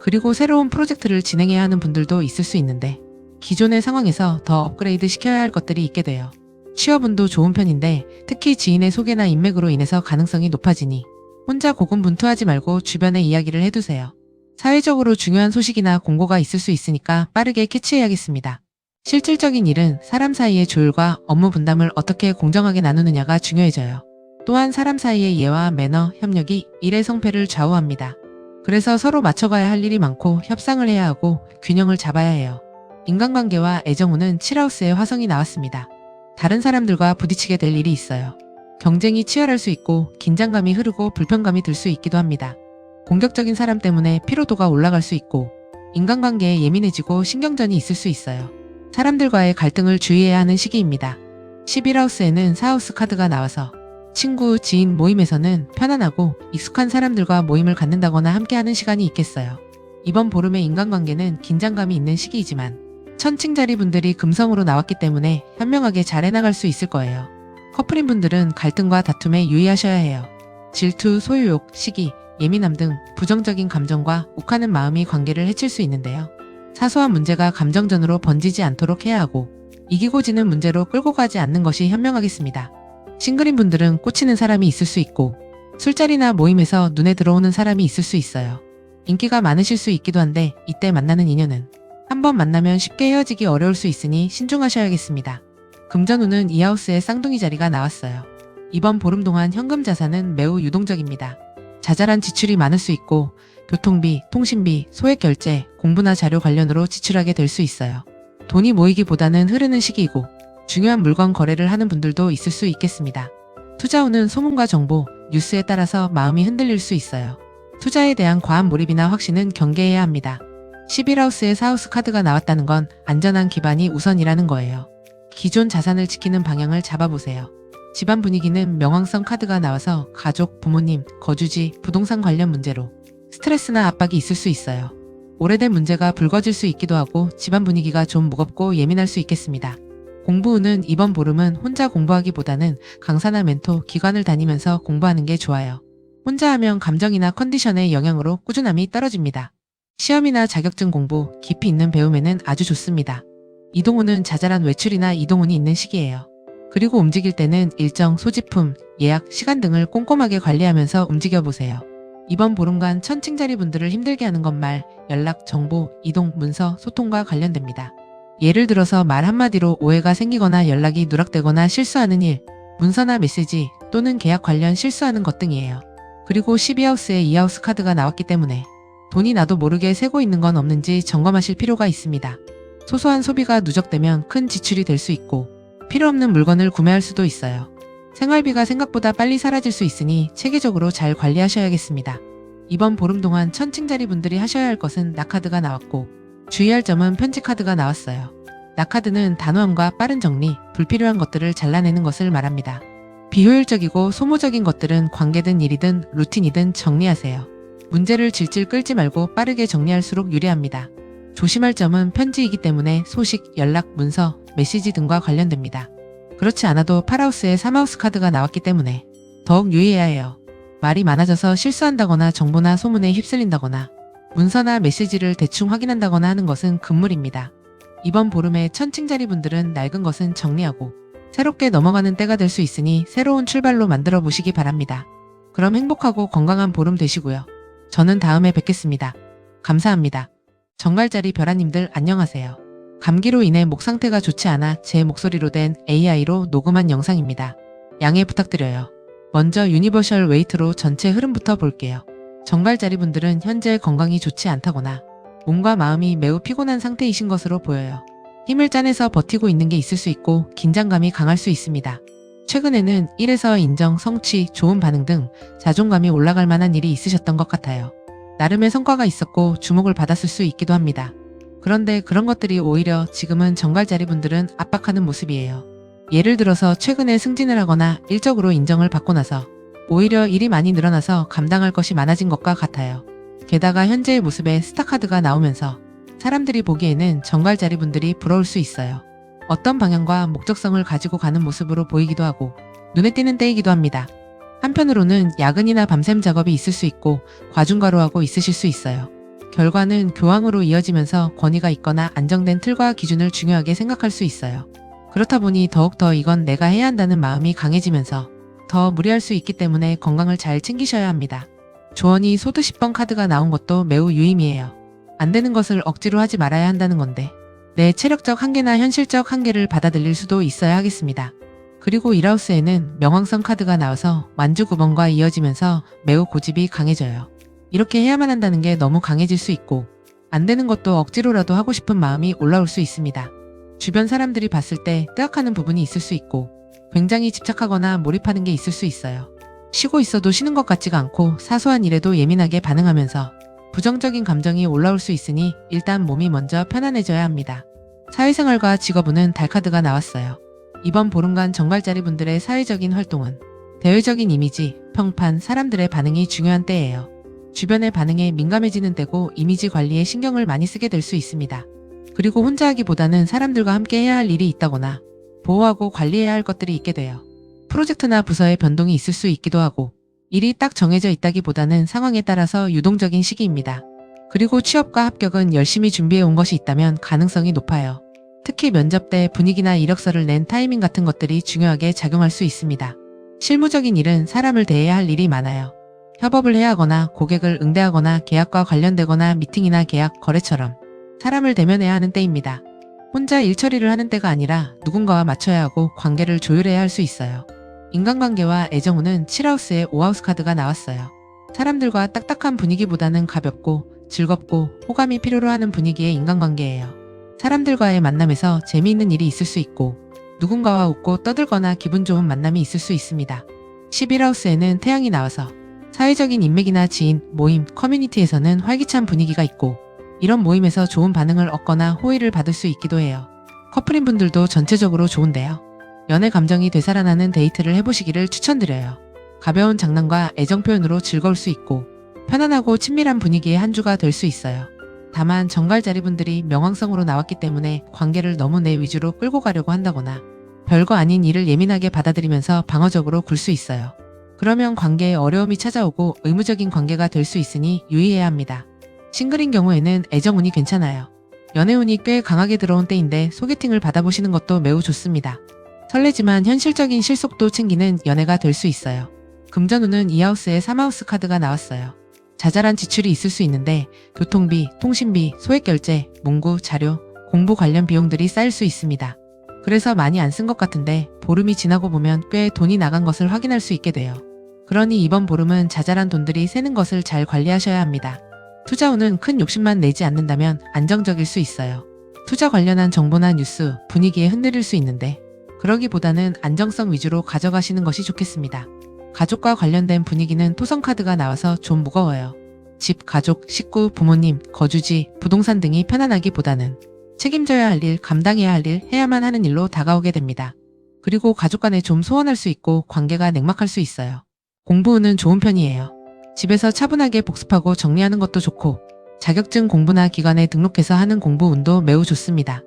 그리고 새로운 프로젝트를 진행해야 하는 분들도 있을 수 있는데 기존의 상황에서 더 업그레이드 시켜야 할 것들이 있게 돼요. 취업운도 좋은 편인데 특히 지인의 소개나 인맥으로 인해서 가능성이 높아지니 혼자 고군분투하지 말고 주변에 이야기를 해두세요. 사회적으로 중요한 소식이나 공고가 있을 수 있으니까 빠르게 캐치해야겠습니다. 실질적인 일은 사람 사이의 조율과 업무 분담을 어떻게 공정하게 나누느냐가 중요해져요. 또한 사람 사이의 예와 매너, 협력이 일의 성패를 좌우합니다. 그래서 서로 맞춰가야 할 일이 많고 협상을 해야 하고 균형을 잡아야 해요. 인간관계와 애정운은 7하우스에 화성이 나왔습니다. 다른 사람들과 부딪히게 될 일이 있어요. 경쟁이 치열할 수 있고 긴장감이 흐르고 불편감이 들 수 있기도 합니다. 공격적인 사람 때문에 피로도가 올라갈 수 있고 인간관계에 예민해지고 신경전이 있을 수 있어요. 사람들과의 갈등을 주의해야 하는 시기입니다. 11하우스에는 4하우스 카드가 나와서 친구, 지인 모임에서는 편안하고 익숙한 사람들과 모임을 갖는다거나 함께하는 시간이 있겠어요. 이번 보름의 인간관계는 긴장감이 있는 시기이지만 천칭자리 분들이 금성으로 나왔기 때문에 현명하게 잘 해나갈 수 있을 거예요. 커플인 분들은 갈등과 다툼에 유의하셔야 해요. 질투, 소유욕, 시기, 예민함 등 부정적인 감정과 욱하는 마음이 관계를 해칠 수 있는데요. 사소한 문제가 감정전으로 번지지 않도록 해야 하고 이기고 지는 문제로 끌고 가지 않는 것이 현명하겠습니다. 싱글인 분들은 꽂히는 사람이 있을 수 있고 술자리나 모임에서 눈에 들어오는 사람이 있을 수 있어요. 인기가 많으실 수 있기도 한데 이때 만나는 인연은 한번 만나면 쉽게 헤어지기 어려울 수 있으니 신중하셔야겠습니다. 금전운은 2하우스에 쌍둥이 자리가 나왔어요. 이번 보름 동안 현금 자산은 매우 유동적입니다. 자잘한 지출이 많을 수 있고 교통비, 통신비, 소액 결제, 공부나 자료 관련으로 지출하게 될 수 있어요. 돈이 모이기보다는 흐르는 시기이고 중요한 물건 거래를 하는 분들도 있을 수 있겠습니다. 투자운은 소문과 정보, 뉴스에 따라서 마음이 흔들릴 수 있어요. 투자에 대한 과한 몰입이나 확신은 경계해야 합니다. 11하우스에 4하우스 카드가 나왔다는 건 안전한 기반이 우선이라는 거예요. 기존 자산을 지키는 방향을 잡아보세요. 집안 분위기는 명왕성 카드가 나와서 가족, 부모님, 거주지, 부동산 관련 문제로 스트레스나 압박이 있을 수 있어요. 오래된 문제가 불거질 수 있기도 하고 집안 분위기가 좀 무겁고 예민할 수 있겠습니다. 공부운은 이번 보름은 혼자 공부하기보다는 강사나 멘토, 기관을 다니면서 공부하는 게 좋아요. 혼자 하면 감정이나 컨디션의 영향으로 꾸준함이 떨어집니다. 시험이나 자격증 공부, 깊이 있는 배움에는 아주 좋습니다. 이동운은 자잘한 외출이나 이동운이 있는 시기예요. 그리고 움직일 때는 일정, 소지품, 예약, 시간 등을 꼼꼼하게 관리하면서 움직여보세요. 이번 보름간 천칭자리 분들을 힘들게 하는 건 말, 연락, 정보, 이동, 문서, 소통과 관련됩니다. 예를 들어서 말 한마디로 오해가 생기거나 연락이 누락되거나 실수하는 일, 문서나 메시지 또는 계약 관련 실수하는 것 등이에요. 그리고 12하우스에 2하우스 카드가 나왔기 때문에 돈이 나도 모르게 새고 있는 건 없는지 점검하실 필요가 있습니다. 소소한 소비가 누적되면 큰 지출이 될 수 있고 필요 없는 물건을 구매할 수도 있어요. 생활비가 생각보다 빨리 사라질 수 있으니 체계적으로 잘 관리하셔야겠습니다. 이번 보름 동안 천칭자리 분들이 하셔야 할 것은 낙카드가 나왔고 주의할 점은 편지 카드가 나왔어요. 낙카드는 단호함과 빠른 정리, 불필요한 것들을 잘라내는 것을 말합니다. 비효율적이고 소모적인 것들은 관계든 일이든 루틴이든 정리하세요. 문제를 질질 끌지 말고 빠르게 정리할수록 유리합니다. 조심할 점은 편지이기 때문에 소식, 연락, 문서, 메시지 등과 관련됩니다. 그렇지 않아도 8하우스에 3하우스 카드가 나왔기 때문에 더욱 유의해야 해요. 말이 많아져서 실수한다거나 정보나 소문에 휩쓸린다거나 문서나 메시지를 대충 확인한다거나 하는 것은 금물입니다. 이번 보름에 천칭자리 분들은 낡은 것은 정리하고 새롭게 넘어가는 때가 될 수 있으니 새로운 출발로 만들어 보시기 바랍니다. 그럼 행복하고 건강한 보름 되시고요. 저는 다음에 뵙겠습니다. 감사합니다. 정갈자리 별아님들 안녕하세요. 감기로 인해 목 상태가 좋지 않아 제 목소리로 된 AI로 녹음한 영상입니다. 양해 부탁드려요. 먼저 유니버셜 웨이트로 전체 흐름부터 볼게요. 정갈자리 분들은 현재 건강이 좋지 않다거나 몸과 마음이 매우 피곤한 상태이신 것으로 보여요. 힘을 짜내서 버티고 있는 게 있을 수 있고 긴장감이 강할 수 있습니다. 최근에는 일에서 인정, 성취, 좋은 반응 등 자존감이 올라갈 만한 일이 있으셨던 것 같아요. 나름의 성과가 있었고 주목을 받았을 수 있기도 합니다. 그런데 그런 것들이 오히려 지금은 정갈자리 분들은 압박하는 모습이에요. 예를 들어서 최근에 승진을 하거나 일적으로 인정을 받고 나서 오히려 일이 많이 늘어나서 감당할 것이 많아진 것과 같아요. 게다가 현재의 모습에 스타카드가 나오면서 사람들이 보기에는 정갈자리 분들이 부러울 수 있어요. 어떤 방향과 목적성을 가지고 가는 모습으로 보이기도 하고 눈에 띄는 때이기도 합니다. 한편으로는 야근이나 밤샘 작업이 있을 수 있고 과중과로하고 있으실 수 있어요. 결과는 교황으로 이어지면서 권위가 있거나 안정된 틀과 기준을 중요하게 생각할 수 있어요. 그렇다 보니 더욱더 이건 내가 해야 한다는 마음이 강해지면서 더 무리할 수 있기 때문에 건강을 잘 챙기셔야 합니다. 조언이 소드 10번 카드가 나온 것도 매우 유의미해요. 안 되는 것을 억지로 하지 말아야 한다는 건데 내 체력적 한계나 현실적 한계를 받아들일 수도 있어야 하겠습니다. 그리고 1하우스에는 명왕성 카드가 나와서 완주 9번과 이어지면서 매우 고집이 강해져요. 이렇게 해야만 한다는 게 너무 강해질 수 있고 안 되는 것도 억지로라도 하고 싶은 마음이 올라올 수 있습니다. 주변 사람들이 봤을 때 뜨악하는 부분이 있을 수 있고 굉장히 집착하거나 몰입하는 게 있을 수 있어요. 쉬고 있어도 쉬는 것 같지가 않고 사소한 일에도 예민하게 반응하면서 부정적인 감정이 올라올 수 있으니 일단 몸이 먼저 편안해져야 합니다. 사회생활과 직업운은 달카드가 나왔어요. 이번 보름간 정갈자리 분들의 사회적인 활동은 대외적인 이미지, 평판, 사람들의 반응이 중요한 때예요. 주변의 반응에 민감해지는 때고 이미지 관리에 신경을 많이 쓰게 될 수 있습니다. 그리고 혼자 하기보다는 사람들과 함께 해야 할 일이 있다거나 보호하고 관리해야 할 것들이 있게 돼요. 프로젝트나 부서의 변동이 있을 수 있기도 하고 일이 딱 정해져 있다기보다는 상황에 따라서 유동적인 시기입니다. 그리고 취업과 합격은 열심히 준비해 온 것이 있다면 가능성이 높아요. 특히 면접 때 분위기나 이력서를 낸 타이밍 같은 것들이 중요하게 작용할 수 있습니다. 실무적인 일은 사람을 대해야 할 일이 많아요. 협업을 해야 하거나 고객을 응대하거나 계약과 관련되거나 미팅이나 계약, 거래처럼 사람을 대면해야 하는 때입니다. 혼자 일 처리를 하는 때가 아니라 누군가와 맞춰야 하고 관계를 조율해야 할 수 있어요. 인간관계와 애정운은 7하우스에 5하우스 카드가 나왔어요. 사람들과 딱딱한 분위기보다는 가볍고 즐겁고 호감이 필요로 하는 분위기의 인간관계예요. 사람들과의 만남에서 재미있는 일이 있을 수 있고 누군가와 웃고 떠들거나 기분 좋은 만남이 있을 수 있습니다. 11하우스에는 태양이 나와서 사회적인 인맥이나 지인, 모임, 커뮤니티에서는 활기찬 분위기가 있고 이런 모임에서 좋은 반응을 얻거나 호의를 받을 수 있기도 해요. 커플인 분들도 전체적으로 좋은데요. 연애 감정이 되살아나는 데이트를 해보시기를 추천드려요. 가벼운 장난과 애정 표현으로 즐거울 수 있고 편안하고 친밀한 분위기의 한 주가 될 수 있어요. 다만 정갈자리분들이 명왕성으로 나왔기 때문에 관계를 너무 내 위주로 끌고 가려고 한다거나 별거 아닌 일을 예민하게 받아들이면서 방어적으로 굴 수 있어요. 그러면 관계에 어려움이 찾아오고 의무적인 관계가 될 수 있으니 유의해야 합니다. 싱글인 경우에는 애정운이 괜찮아요. 연애운이 꽤 강하게 들어온 때인데 소개팅을 받아보시는 것도 매우 좋습니다. 설레지만 현실적인 실속도 챙기는 연애가 될 수 있어요. 금전운은 이하우스에 3하우스 카드가 나왔어요. 자잘한 지출이 있을 수 있는데 교통비, 통신비, 소액결제, 문구, 자료, 공부 관련 비용들이 쌓일 수 있습니다. 그래서 많이 안 쓴 것 같은데 보름이 지나고 보면 꽤 돈이 나간 것을 확인할 수 있게 돼요. 그러니 이번 보름은 자잘한 돈들이 새는 것을 잘 관리하셔야 합니다. 투자운은 큰 욕심만 내지 않는다면 안정적일 수 있어요. 투자 관련한 정보나 뉴스, 분위기에 흔들릴 수 있는데 그러기보다는 안정성 위주로 가져가시는 것이 좋겠습니다. 가족과 관련된 분위기는 토성카드가 나와서 좀 무거워요. 집, 가족, 식구, 부모님, 거주지, 부동산 등이 편안하기보다는 책임져야 할 일, 감당해야 할 일, 해야만 하는 일로 다가오게 됩니다. 그리고 가족 간에 좀 소원할 수 있고 관계가 냉막할 수 있어요. 공부운은 좋은 편이에요. 집에서 차분하게 복습하고 정리하는 것도 좋고 자격증 공부나 기관에 등록해서 하는 공부운도 매우 좋습니다.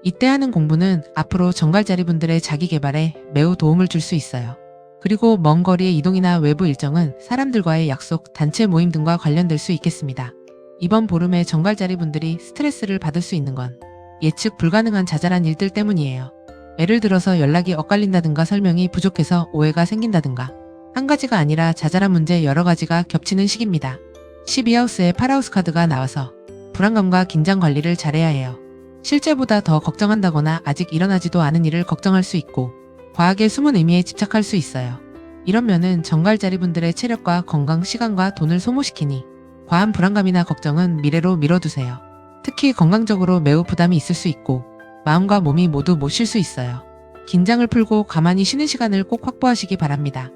이때 하는 공부는 앞으로 정갈자리분들의 자기개발에 매우 도움을 줄 수 있어요. 그리고 먼 거리의 이동이나 외부 일정은 사람들과의 약속, 단체 모임 등과 관련될 수 있겠습니다. 이번 보름에 정갈자리분들이 스트레스를 받을 수 있는 건 예측 불가능한 자잘한 일들 때문이에요. 예를 들어서 연락이 엇갈린다든가 설명이 부족해서 오해가 생긴다든가 한 가지가 아니라 자잘한 문제 여러 가지가 겹치는 시기입니다. 12하우스에 8하우스 카드가 나와서 불안감과 긴장 관리를 잘해야 해요. 실제보다 더 걱정한다거나 아직 일어나지도 않은 일을 걱정할 수 있고 과학의 숨은 의미에 집착할 수 있어요. 이런 면은 정갈자리분들의 체력과 건강, 시간과 돈을 소모시키니 과한 불안감이나 걱정은 미래로 미뤄두세요. 특히 건강적으로 매우 부담이 있을 수 있고 마음과 몸이 모두 못 쉴 수 있어요. 긴장을 풀고 가만히 쉬는 시간을 꼭 확보하시기 바랍니다.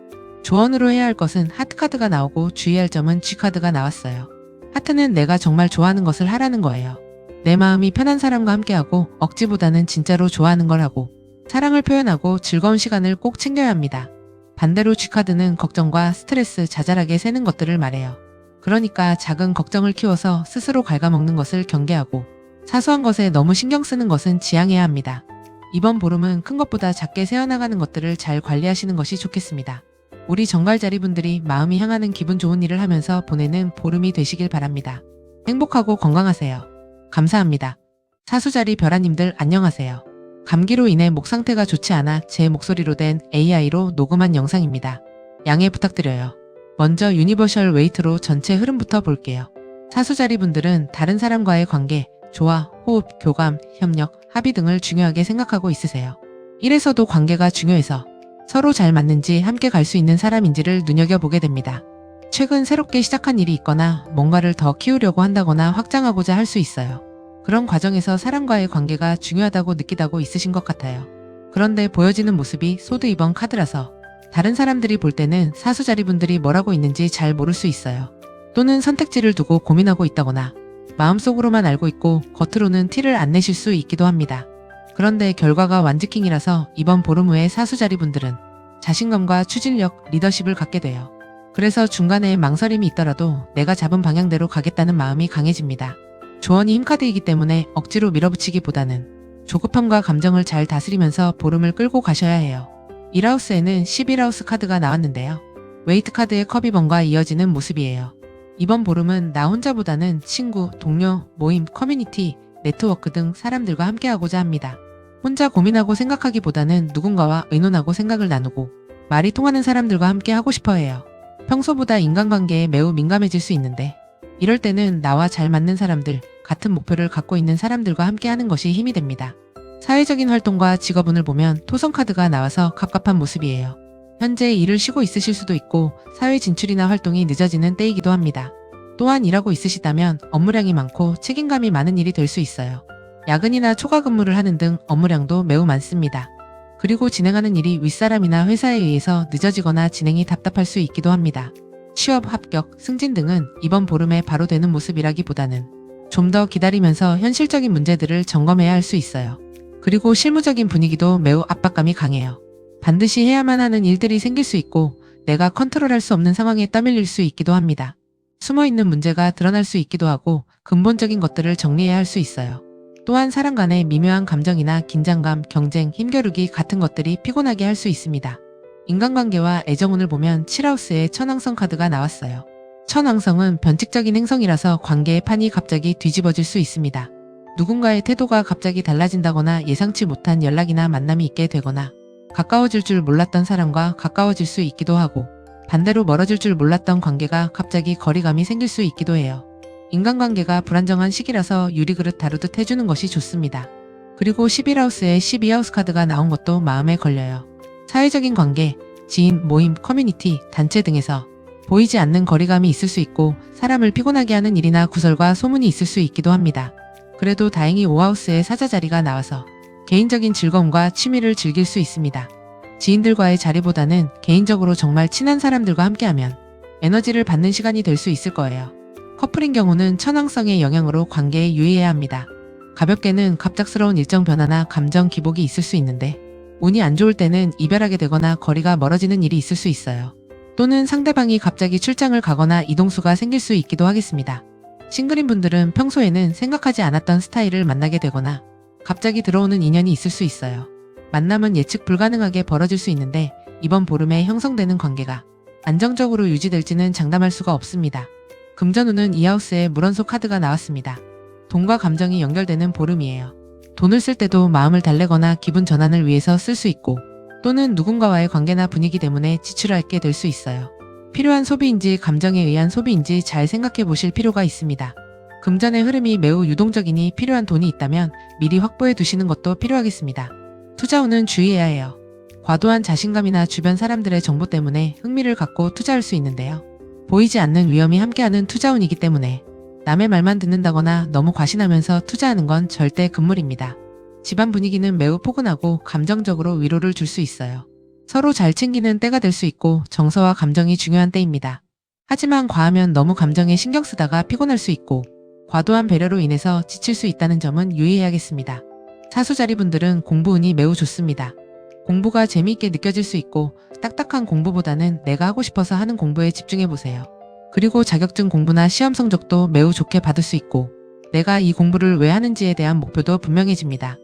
조언으로 해야 할 것은 하트카드가 나오고 주의할 점은 G카드가 나왔어요. 하트는 내가 정말 좋아하는 것을 하라는 거예요. 내 마음이 편한 사람과 함께하고 억지보다는 진짜로 좋아하는 걸 하고 사랑을 표현하고 즐거운 시간을 꼭 챙겨야 합니다. 반대로 G카드는 걱정과 스트레스, 자잘하게 새는 것들을 말해요. 그러니까 작은 걱정을 키워서 스스로 갉아먹는 것을 경계하고 사소한 것에 너무 신경 쓰는 것은 지양해야 합니다. 이번 보름은 큰 것보다 작게 새어나가는 것들을 잘 관리하시는 것이 좋겠습니다. 우리 정갈자리분들이 마음이 향하는 기분 좋은 일을 하면서 보내는 보름이 되시길 바랍니다. 행복하고 건강하세요. 감사합니다. 사수자리 별아님들 안녕하세요. 감기로 인해 목 상태가 좋지 않아 제 목소리로 된 AI로 녹음한 영상입니다. 양해 부탁드려요. 먼저 유니버셜 웨이트로 전체 흐름부터 볼게요. 사수자리 분들은 다른 사람과의 관계, 조화, 호흡, 교감, 협력, 합의 등을 중요하게 생각하고 있으세요. 이래서도 관계가 중요해서 서로 잘 맞는지 함께 갈 수 있는 사람인지를 눈여겨보게 됩니다. 최근 새롭게 시작한 일이 있거나 뭔가를 더 키우려고 한다거나 확장하고자 할 수 있어요. 그런 과정에서 사람과의 관계가 중요하다고 느끼다고 있으신 것 같아요. 그런데 보여지는 모습이 소드 2번 카드라서 다른 사람들이 볼 때는 사수자리분들이 뭘 하고 있는지 잘 모를 수 있어요. 또는 선택지를 두고 고민하고 있다거나 마음속으로만 알고 있고 겉으로는 티를 안 내실 수 있기도 합니다. 그런데 결과가 완즈킹이라서 이번 보름 후에 사수자리분들은 자신감과 추진력, 리더십을 갖게 돼요. 그래서 중간에 망설임이 있더라도 내가 잡은 방향대로 가겠다는 마음이 강해집니다. 조언이 힘카드이기 때문에 억지로 밀어붙이기보다는 조급함과 감정을 잘 다스리면서 보름을 끌고 가셔야 해요. 1하우스에는 11하우스 카드가 나왔는데요. 웨이트 카드의 컵이번과 이어지는 모습이에요. 이번 보름은 나 혼자보다는 친구, 동료, 모임, 커뮤니티, 네트워크 등 사람들과 함께하고자 합니다. 혼자 고민하고 생각하기보다는 누군가와 의논하고 생각을 나누고 말이 통하는 사람들과 함께 하고 싶어 해요. 평소보다 인간관계에 매우 민감해질 수 있는데 이럴 때는 나와 잘 맞는 사람들, 같은 목표를 갖고 있는 사람들과 함께 하는 것이 힘이 됩니다. 사회적인 활동과 직업운을 보면 토성카드가 나와서 갑갑한 모습이에요. 현재 일을 쉬고 있으실 수도 있고 사회 진출이나 활동이 늦어지는 때이기도 합니다. 또한 일하고 있으시다면 업무량이 많고 책임감이 많은 일이 될 수 있어요. 야근이나 초과 근무를 하는 등 업무량도 매우 많습니다. 그리고 진행하는 일이 윗사람이나 회사에 의해서 늦어지거나 진행이 답답할 수 있기도 합니다. 취업, 합격, 승진 등은 이번 보름에 바로 되는 모습이라기보다는 좀 더 기다리면서 현실적인 문제들을 점검해야 할 수 있어요. 그리고 실무적인 분위기도 매우 압박감이 강해요. 반드시 해야만 하는 일들이 생길 수 있고 내가 컨트롤할 수 없는 상황에 떠밀릴 수 있기도 합니다. 숨어있는 문제가 드러날 수 있기도 하고 근본적인 것들을 정리해야 할 수 있어요. 또한 사람 간의 미묘한 감정이나 긴장감, 경쟁, 힘겨루기 같은 것들이 피곤하게 할 수 있습니다. 인간관계와 애정운을 보면 7하우스의 천왕성 카드가 나왔어요. 천왕성은 변칙적인 행성이라서 관계의 판이 갑자기 뒤집어질 수 있습니다. 누군가의 태도가 갑자기 달라진다거나 예상치 못한 연락이나 만남이 있게 되거나 가까워질 줄 몰랐던 사람과 가까워질 수 있기도 하고 반대로 멀어질 줄 몰랐던 관계가 갑자기 거리감이 생길 수 있기도 해요. 인간관계가 불안정한 시기라서 유리그릇 다루듯 해주는 것이 좋습니다. 그리고 11하우스에 12하우스 카드가 나온 것도 마음에 걸려요. 사회적인 관계, 지인, 모임, 커뮤니티, 단체 등에서 보이지 않는 거리감이 있을 수 있고 사람을 피곤하게 하는 일이나 구설과 소문이 있을 수 있기도 합니다. 그래도 다행히 5하우스에 사자 자리가 나와서 개인적인 즐거움과 취미를 즐길 수 있습니다. 지인들과의 자리보다는 개인적으로 정말 친한 사람들과 함께하면 에너지를 받는 시간이 될 수 있을 거예요. 커플인 경우는 천왕성의 영향으로 관계에 유의해야 합니다. 가볍게는 갑작스러운 일정 변화나 감정 기복이 있을 수 있는데 운이 안 좋을 때는 이별하게 되거나 거리가 멀어지는 일이 있을 수 있어요. 또는 상대방이 갑자기 출장을 가거나 이동수가 생길 수 있기도 하겠습니다. 싱글인 분들은 평소에는 생각하지 않았던 스타일을 만나게 되거나 갑자기 들어오는 인연이 있을 수 있어요. 만남은 예측 불가능하게 벌어질 수 있는데 이번 보름에 형성되는 관계가 안정적으로 유지될지는 장담할 수가 없습니다. 금전운은 2하우스에 물원소 카드가 나왔습니다. 돈과 감정이 연결되는 보름이에요. 돈을 쓸 때도 마음을 달래거나 기분 전환을 위해서 쓸 수 있고 또는 누군가와의 관계나 분위기 때문에 지출하게 될 수 있어요. 필요한 소비인지 감정에 의한 소비인지 잘 생각해 보실 필요가 있습니다. 금전의 흐름이 매우 유동적이니 필요한 돈이 있다면 미리 확보해 두시는 것도 필요하겠습니다. 투자운은 주의해야 해요. 과도한 자신감이나 주변 사람들의 정보 때문에 흥미를 갖고 투자할 수 있는데요. 보이지 않는 위험이 함께하는 투자운이기 때문에 남의 말만 듣는다거나 너무 과신하면서 투자하는 건 절대 금물입니다. 집안 분위기는 매우 포근하고 감정적으로 위로를 줄 수 있어요. 서로 잘 챙기는 때가 될 수 있고 정서와 감정이 중요한 때입니다. 하지만 과하면 너무 감정에 신경 쓰다가 피곤할 수 있고 과도한 배려로 인해서 지칠 수 있다는 점은 유의해야겠습니다. 사수자리분들은 공부운이 매우 좋습니다. 공부가 재미있게 느껴질 수 있고 딱딱한 공부보다는 내가 하고 싶어서 하는 공부에 집중해보세요. 그리고 자격증 공부나 시험 성적도 매우 좋게 받을 수 있고 내가 이 공부를 왜 하는지에 대한 목표도 분명해집니다.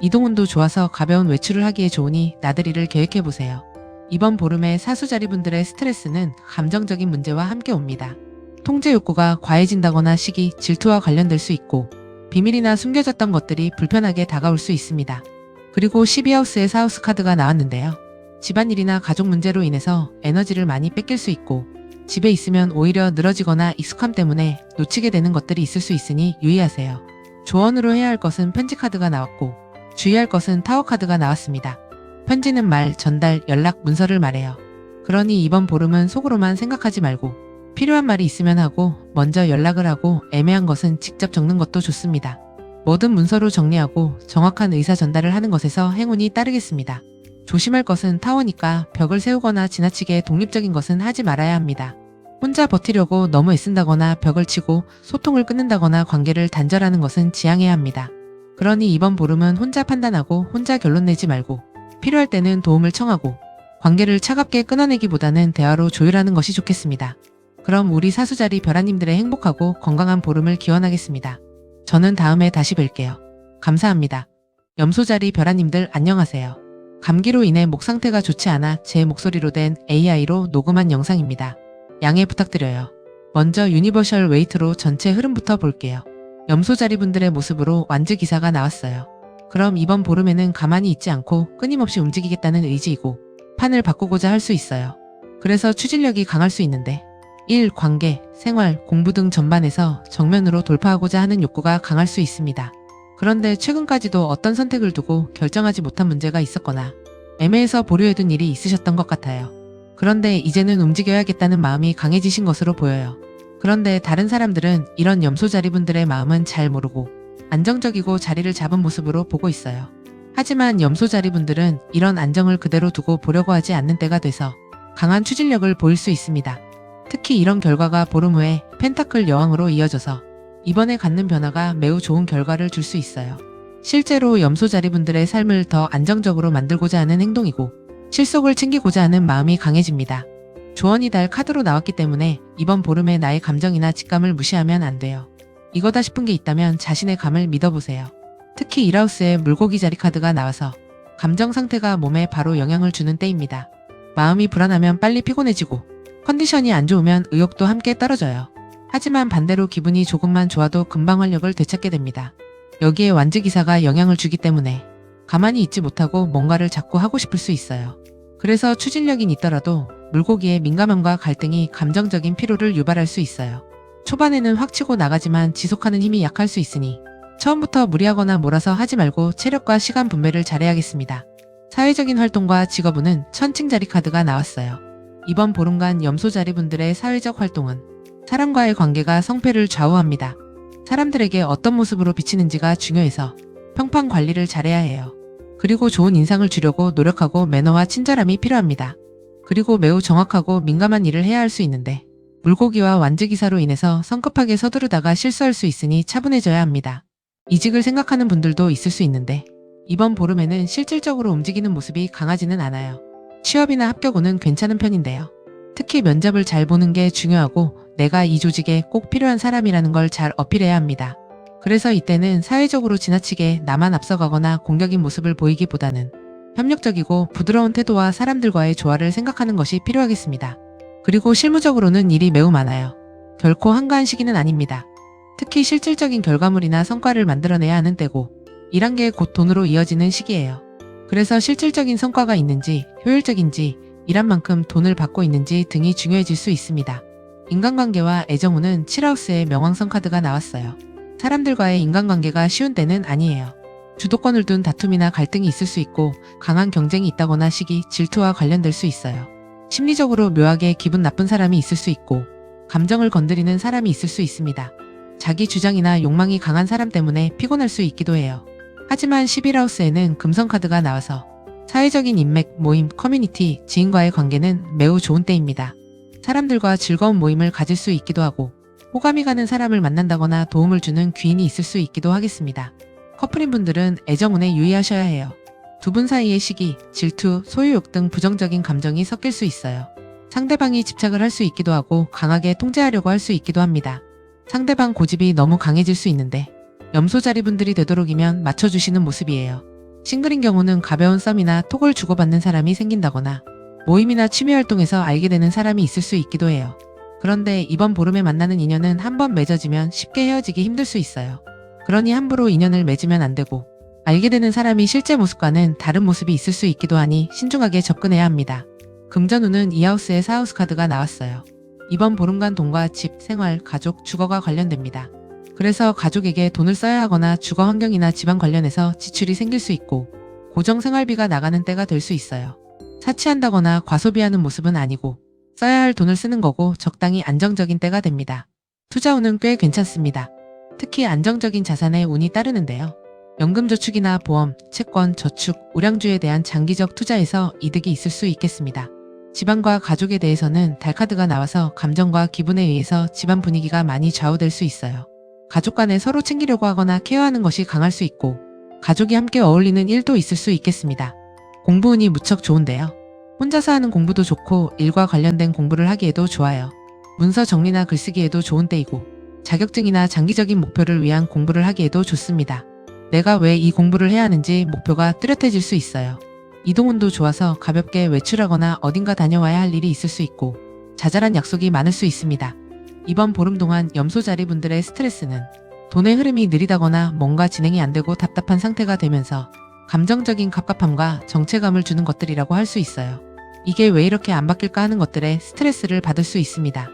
이동운도 좋아서 가벼운 외출을 하기에 좋으니 나들이를 계획해보세요. 이번 보름에 사수자리분들의 스트레스는 감정적인 문제와 함께 옵니다. 통제 욕구가 과해진다거나 시기, 질투와 관련될 수 있고 비밀이나 숨겨졌던 것들이 불편하게 다가올 수 있습니다. 그리고 12하우스에 4하우스 카드가 나왔는데요. 집안일이나 가족 문제로 인해서 에너지를 많이 뺏길 수 있고 집에 있으면 오히려 늘어지거나 익숙함 때문에 놓치게 되는 것들이 있을 수 있으니 유의하세요. 조언으로 해야 할 것은 편지 카드가 나왔고 주의할 것은 타워 카드가 나왔습니다. 편지는 말, 전달, 연락, 문서를 말해요. 그러니 이번 보름은 속으로만 생각하지 말고 필요한 말이 있으면 하고 먼저 연락을 하고 애매한 것은 직접 적는 것도 좋습니다. 뭐든 문서로 정리하고 정확한 의사 전달을 하는 것에서 행운이 따르겠습니다. 조심할 것은 타워니까 벽을 세우거나 지나치게 독립적인 것은 하지 말아야 합니다. 혼자 버티려고 너무 애쓴다거나 벽을 치고 소통을 끊는다거나 관계를 단절하는 것은 지양해야 합니다. 그러니 이번 보름은 혼자 판단하고 혼자 결론 내지 말고 필요할 때는 도움을 청하고 관계를 차갑게 끊어내기보다는 대화로 조율하는 것이 좋겠습니다. 그럼 우리 사수자리 벼라님들의 행복하고 건강한 보름을 기원하겠습니다. 저는 다음에 다시 뵐게요. 감사합니다. 염소자리 벼라님들 안녕하세요. 감기로 인해 목 상태가 좋지 않아 제 목소리로 된 AI로 녹음한 영상입니다. 양해 부탁드려요. 먼저 유니버셜 웨이트로 전체 흐름부터 볼게요. 염소자리분들의 모습으로 완즈 기사가 나왔어요. 그럼 이번 보름에는 가만히 있지 않고 끊임없이 움직이겠다는 의지이고 판을 바꾸고자 할 수 있어요. 그래서 추진력이 강할 수 있는데 일, 관계, 생활, 공부 등 전반에서 정면으로 돌파하고자 하는 욕구가 강할 수 있습니다. 그런데 최근까지도 어떤 선택을 두고 결정하지 못한 문제가 있었거나 애매해서 보류해둔 일이 있으셨던 것 같아요. 그런데 이제는 움직여야겠다는 마음이 강해지신 것으로 보여요. 그런데 다른 사람들은 이런 염소자리분들의 마음은 잘 모르고 안정적이고 자리를 잡은 모습으로 보고 있어요. 하지만 염소자리분들은 이런 안정을 그대로 두고 보려고 하지 않는 때가 돼서 강한 추진력을 보일 수 있습니다. 특히 이런 결과가 보름 후에 펜타클 여왕으로 이어져서 이번에 갖는 변화가 매우 좋은 결과를 줄 수 있어요. 실제로 염소자리분들의 삶을 더 안정적으로 만들고자 하는 행동이고 실속을 챙기고자 하는 마음이 강해집니다. 조언이 달 카드로 나왔기 때문에 이번 보름에 나의 감정이나 직감을 무시하면 안 돼요. 이거다 싶은 게 있다면 자신의 감을 믿어보세요. 특히 1하우스에 물고기 자리 카드가 나와서 감정 상태가 몸에 바로 영향을 주는 때입니다. 마음이 불안하면 빨리 피곤해지고 컨디션이 안 좋으면 의욕도 함께 떨어져요. 하지만 반대로 기분이 조금만 좋아도 금방 활력을 되찾게 됩니다. 여기에 완즈기사가 영향을 주기 때문에 가만히 있지 못하고 뭔가를 자꾸 하고 싶을 수 있어요. 그래서 추진력인 있더라도 물고기의 민감함과 갈등이 감정적인 피로를 유발할 수 있어요. 초반에는 확 치고 나가지만 지속하는 힘이 약할 수 있으니 처음부터 무리하거나 몰아서 하지 말고 체력과 시간 분배를 잘해야겠습니다. 사회적인 활동과 직업운은 천칭자리 카드가 나왔어요. 이번 보름간 염소자리 분들의 사회적 활동은 사람과의 관계가 성패를 좌우합니다. 사람들에게 어떤 모습으로 비치는지가 중요해서 평판 관리를 잘해야 해요. 그리고 좋은 인상을 주려고 노력하고 매너와 친절함이 필요합니다. 그리고 매우 정확하고 민감한 일을 해야 할 수 있는데 물고기와 완즈기사로 인해서 성급하게 서두르다가 실수할 수 있으니 차분해져야 합니다. 이직을 생각하는 분들도 있을 수 있는데 이번 보름에는 실질적으로 움직이는 모습이 강하지는 않아요. 취업이나 합격운은 괜찮은 편인데요. 특히 면접을 잘 보는 게 중요하고 내가 이 조직에 꼭 필요한 사람이라는 걸 잘 어필해야 합니다. 그래서 이때는 사회적으로 지나치게 나만 앞서가거나 공격인 모습을 보이기보다는 협력적이고 부드러운 태도와 사람들과의 조화를 생각하는 것이 필요하겠습니다. 그리고 실무적으로는 일이 매우 많아요. 결코 한가한 시기는 아닙니다. 특히 실질적인 결과물이나 성과를 만들어내야 하는 때고 일한 게 곧 돈으로 이어지는 시기예요. 그래서 실질적인 성과가 있는지 효율적인지 일한 만큼 돈을 받고 있는지 등이 중요해질 수 있습니다. 인간관계와 애정운은 7하우스의 명왕성 카드가 나왔어요. 사람들과의 인간관계가 쉬운 때는 아니에요. 주도권을 둔 다툼이나 갈등이 있을 수 있고 강한 경쟁이 있다거나 시기, 질투와 관련될 수 있어요. 심리적으로 묘하게 기분 나쁜 사람이 있을 수 있고 감정을 건드리는 사람이 있을 수 있습니다. 자기 주장이나 욕망이 강한 사람 때문에 피곤할 수 있기도 해요. 하지만 11하우스에는 금성 카드가 나와서 사회적인 인맥, 모임, 커뮤니티, 지인과의 관계는 매우 좋은 때입니다. 사람들과 즐거운 모임을 가질 수 있기도 하고 호감이 가는 사람을 만난다거나 도움을 주는 귀인이 있을 수 있기도 하겠습니다. 커플인 분들은 애정운에 유의하셔야 해요. 두 분 사이의 시기, 질투, 소유욕 등 부정적인 감정이 섞일 수 있어요. 상대방이 집착을 할 수 있기도 하고 강하게 통제하려고 할 수 있기도 합니다. 상대방 고집이 너무 강해질 수 있는데 염소자리 분들이 되도록이면 맞춰주시는 모습이에요. 싱글인 경우는 가벼운 썸이나 톡을 주고받는 사람이 생긴다거나 모임이나 취미활동에서 알게 되는 사람이 있을 수 있기도 해요. 그런데 이번 보름에 만나는 인연은 한번 맺어지면 쉽게 헤어지기 힘들 수 있어요. 그러니 함부로 인연을 맺으면 안 되고 알게 되는 사람이 실제 모습과는 다른 모습이 있을 수 있기도 하니 신중하게 접근해야 합니다. 금전운은 2하우스의 4하우스 카드가 나왔어요. 이번 보름간 돈과 집, 생활, 가족, 주거가 관련됩니다. 그래서 가족에게 돈을 써야 하거나 주거 환경이나 집안 관련해서 지출이 생길 수 있고 고정 생활비가 나가는 때가 될 수 있어요. 사치한다거나 과소비하는 모습은 아니고 써야 할 돈을 쓰는 거고 적당히 안정적인 때가 됩니다. 투자운은 꽤 괜찮습니다. 특히 안정적인 자산에 운이 따르는데요. 연금저축이나 보험, 채권, 저축, 우량주에 대한 장기적 투자에서 이득이 있을 수 있겠습니다. 집안과 가족에 대해서는 달카드가 나와서 감정과 기분에 의해서 집안 분위기가 많이 좌우될 수 있어요. 가족 간에 서로 챙기려고 하거나 케어하는 것이 강할 수 있고 가족이 함께 어울리는 일도 있을 수 있겠습니다. 공부운이 무척 좋은데요. 혼자서 하는 공부도 좋고 일과 관련된 공부를 하기에도 좋아요. 문서 정리나 글쓰기에도 좋은 때이고 자격증이나 장기적인 목표를 위한 공부를 하기에도 좋습니다. 내가 왜 이 공부를 해야 하는지 목표가 뚜렷해질 수 있어요. 이동운도 좋아서 가볍게 외출하거나 어딘가 다녀와야 할 일이 있을 수 있고 자잘한 약속이 많을 수 있습니다. 이번 보름 동안 염소자리 분들의 스트레스는 돈의 흐름이 느리다거나 뭔가 진행이 안 되고 답답한 상태가 되면서 감정적인 갑갑함과 정체감을 주는 것들이라고 할 수 있어요. 이게 왜 이렇게 안 바뀔까 하는 것들에 스트레스를 받을 수 있습니다.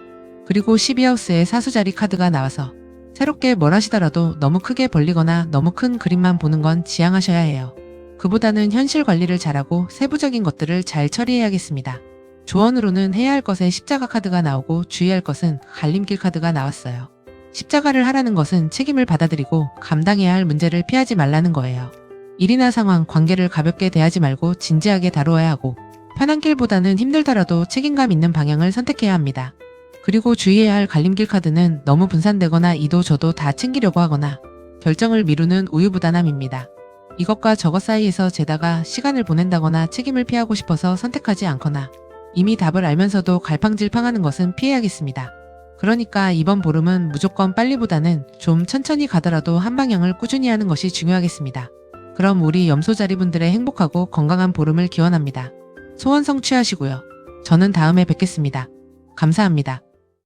그리고 12하우스에 사수자리 카드가 나와서 새롭게 뭘 하시더라도 너무 크게 벌리거나 너무 큰 그림만 보는 건 지양하셔야 해요. 그보다는 현실 관리를 잘하고 세부적인 것들을 잘 처리해야겠습니다. 조언으로는 해야 할 것에 십자가 카드가 나오고 주의할 것은 갈림길 카드가 나왔어요. 십자가를 하라는 것은 책임을 받아들이고 감당해야 할 문제를 피하지 말라는 거예요. 일이나 상황, 관계를 가볍게 대하지 말고 진지하게 다루어야 하고 편한 길보다는 힘들더라도 책임감 있는 방향을 선택해야 합니다. 그리고 주의해야 할 갈림길 카드는 너무 분산되거나 이도 저도 다 챙기려고 하거나 결정을 미루는 우유부단함입니다. 이것과 저것 사이에서 재다가 시간을 보낸다거나 책임을 피하고 싶어서 선택하지 않거나 이미 답을 알면서도 갈팡질팡하는 것은 피해야겠습니다. 그러니까 이번 보름은 무조건 빨리보다는 좀 천천히 가더라도 한 방향을 꾸준히 하는 것이 중요하겠습니다. 그럼 우리 염소자리분들의 행복하고 건강한 보름을 기원합니다. 소원 성취하시고요. 저는 다음에 뵙겠습니다. 감사합니다.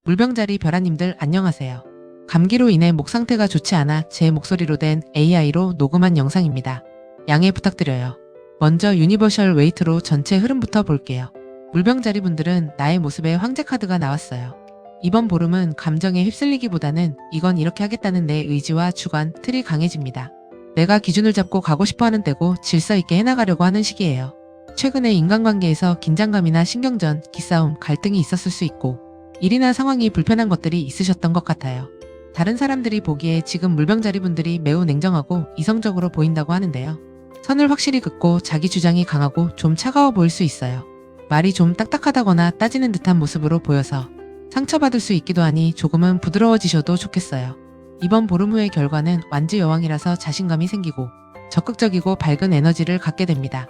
물병자리 벼라님들 안녕하세요. 감기로 인해 목 상태가 좋지 않아 제 목소리로 된 AI로 녹음한 영상입니다. 양해 부탁드려요. 먼저 유니버셜 웨이트로 전체 흐름부터 볼게요. 물병자리분들은 나의 모습에 황제 카드가 나왔어요. 이번 보름은 감정에 휩쓸리기보다는 이건 이렇게 하겠다는 내 의지와 주관, 틀이 강해집니다. 내가 기준을 잡고 가고 싶어하는 때고 질서 있게 해나가려고 하는 시기예요. 최근에 인간관계에서 긴장감이나 신경전, 기싸움, 갈등이 있었을 수 있고 일이나 상황이 불편한 것들이 있으셨던 것 같아요. 다른 사람들이 보기에 지금 물병자리분들이 매우 냉정하고 이성적으로 보인다고 하는데요. 선을 확실히 긋고 자기 주장이 강하고 좀 차가워 보일 수 있어요. 말이 좀 딱딱하다거나 따지는 듯한 모습으로 보여서 상처받을 수 있기도 하니 조금은 부드러워지셔도 좋겠어요. 이번 보름 후의 결과는 완주 여왕이라서 자신감이 생기고 적극적이고 밝은 에너지를 갖게 됩니다.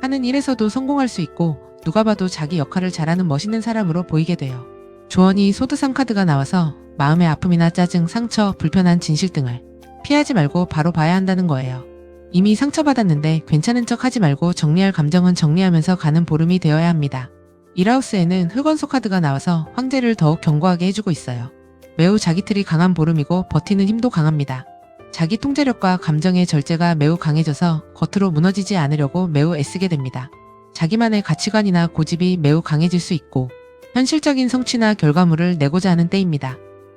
하는 일에서도 성공할 수 있고 누가 봐도 자기 역할을 잘하는 멋있는 사람으로 보이게 돼요. 조언이 소드상 카드가 나와서 마음의 아픔이나 짜증, 상처, 불편한 진실 등을 피하지 말고 바로 봐야 한다는 거예요. 이미 상처받았는데 괜찮은 척 하지 말고 정리할 감정은 정리하면서 가는 보름이 되어야 합니다. 1하우스에는 흑원소 카드가 나와서 황제를 더욱 견고하게 해주고 있어요. 매우 자기 틀이 강한 보름이고 버티는 힘도 강합니다. 자기 통제력과 감정의 절제가 매우 강해져서 겉으로 무너지지 않으려고 매우 애쓰게 됩니다. 자기만의 가치관이나 고집이 매우 강해질 수 있고 현실적인 성취나 결과물을 내고자 하는 때입니다.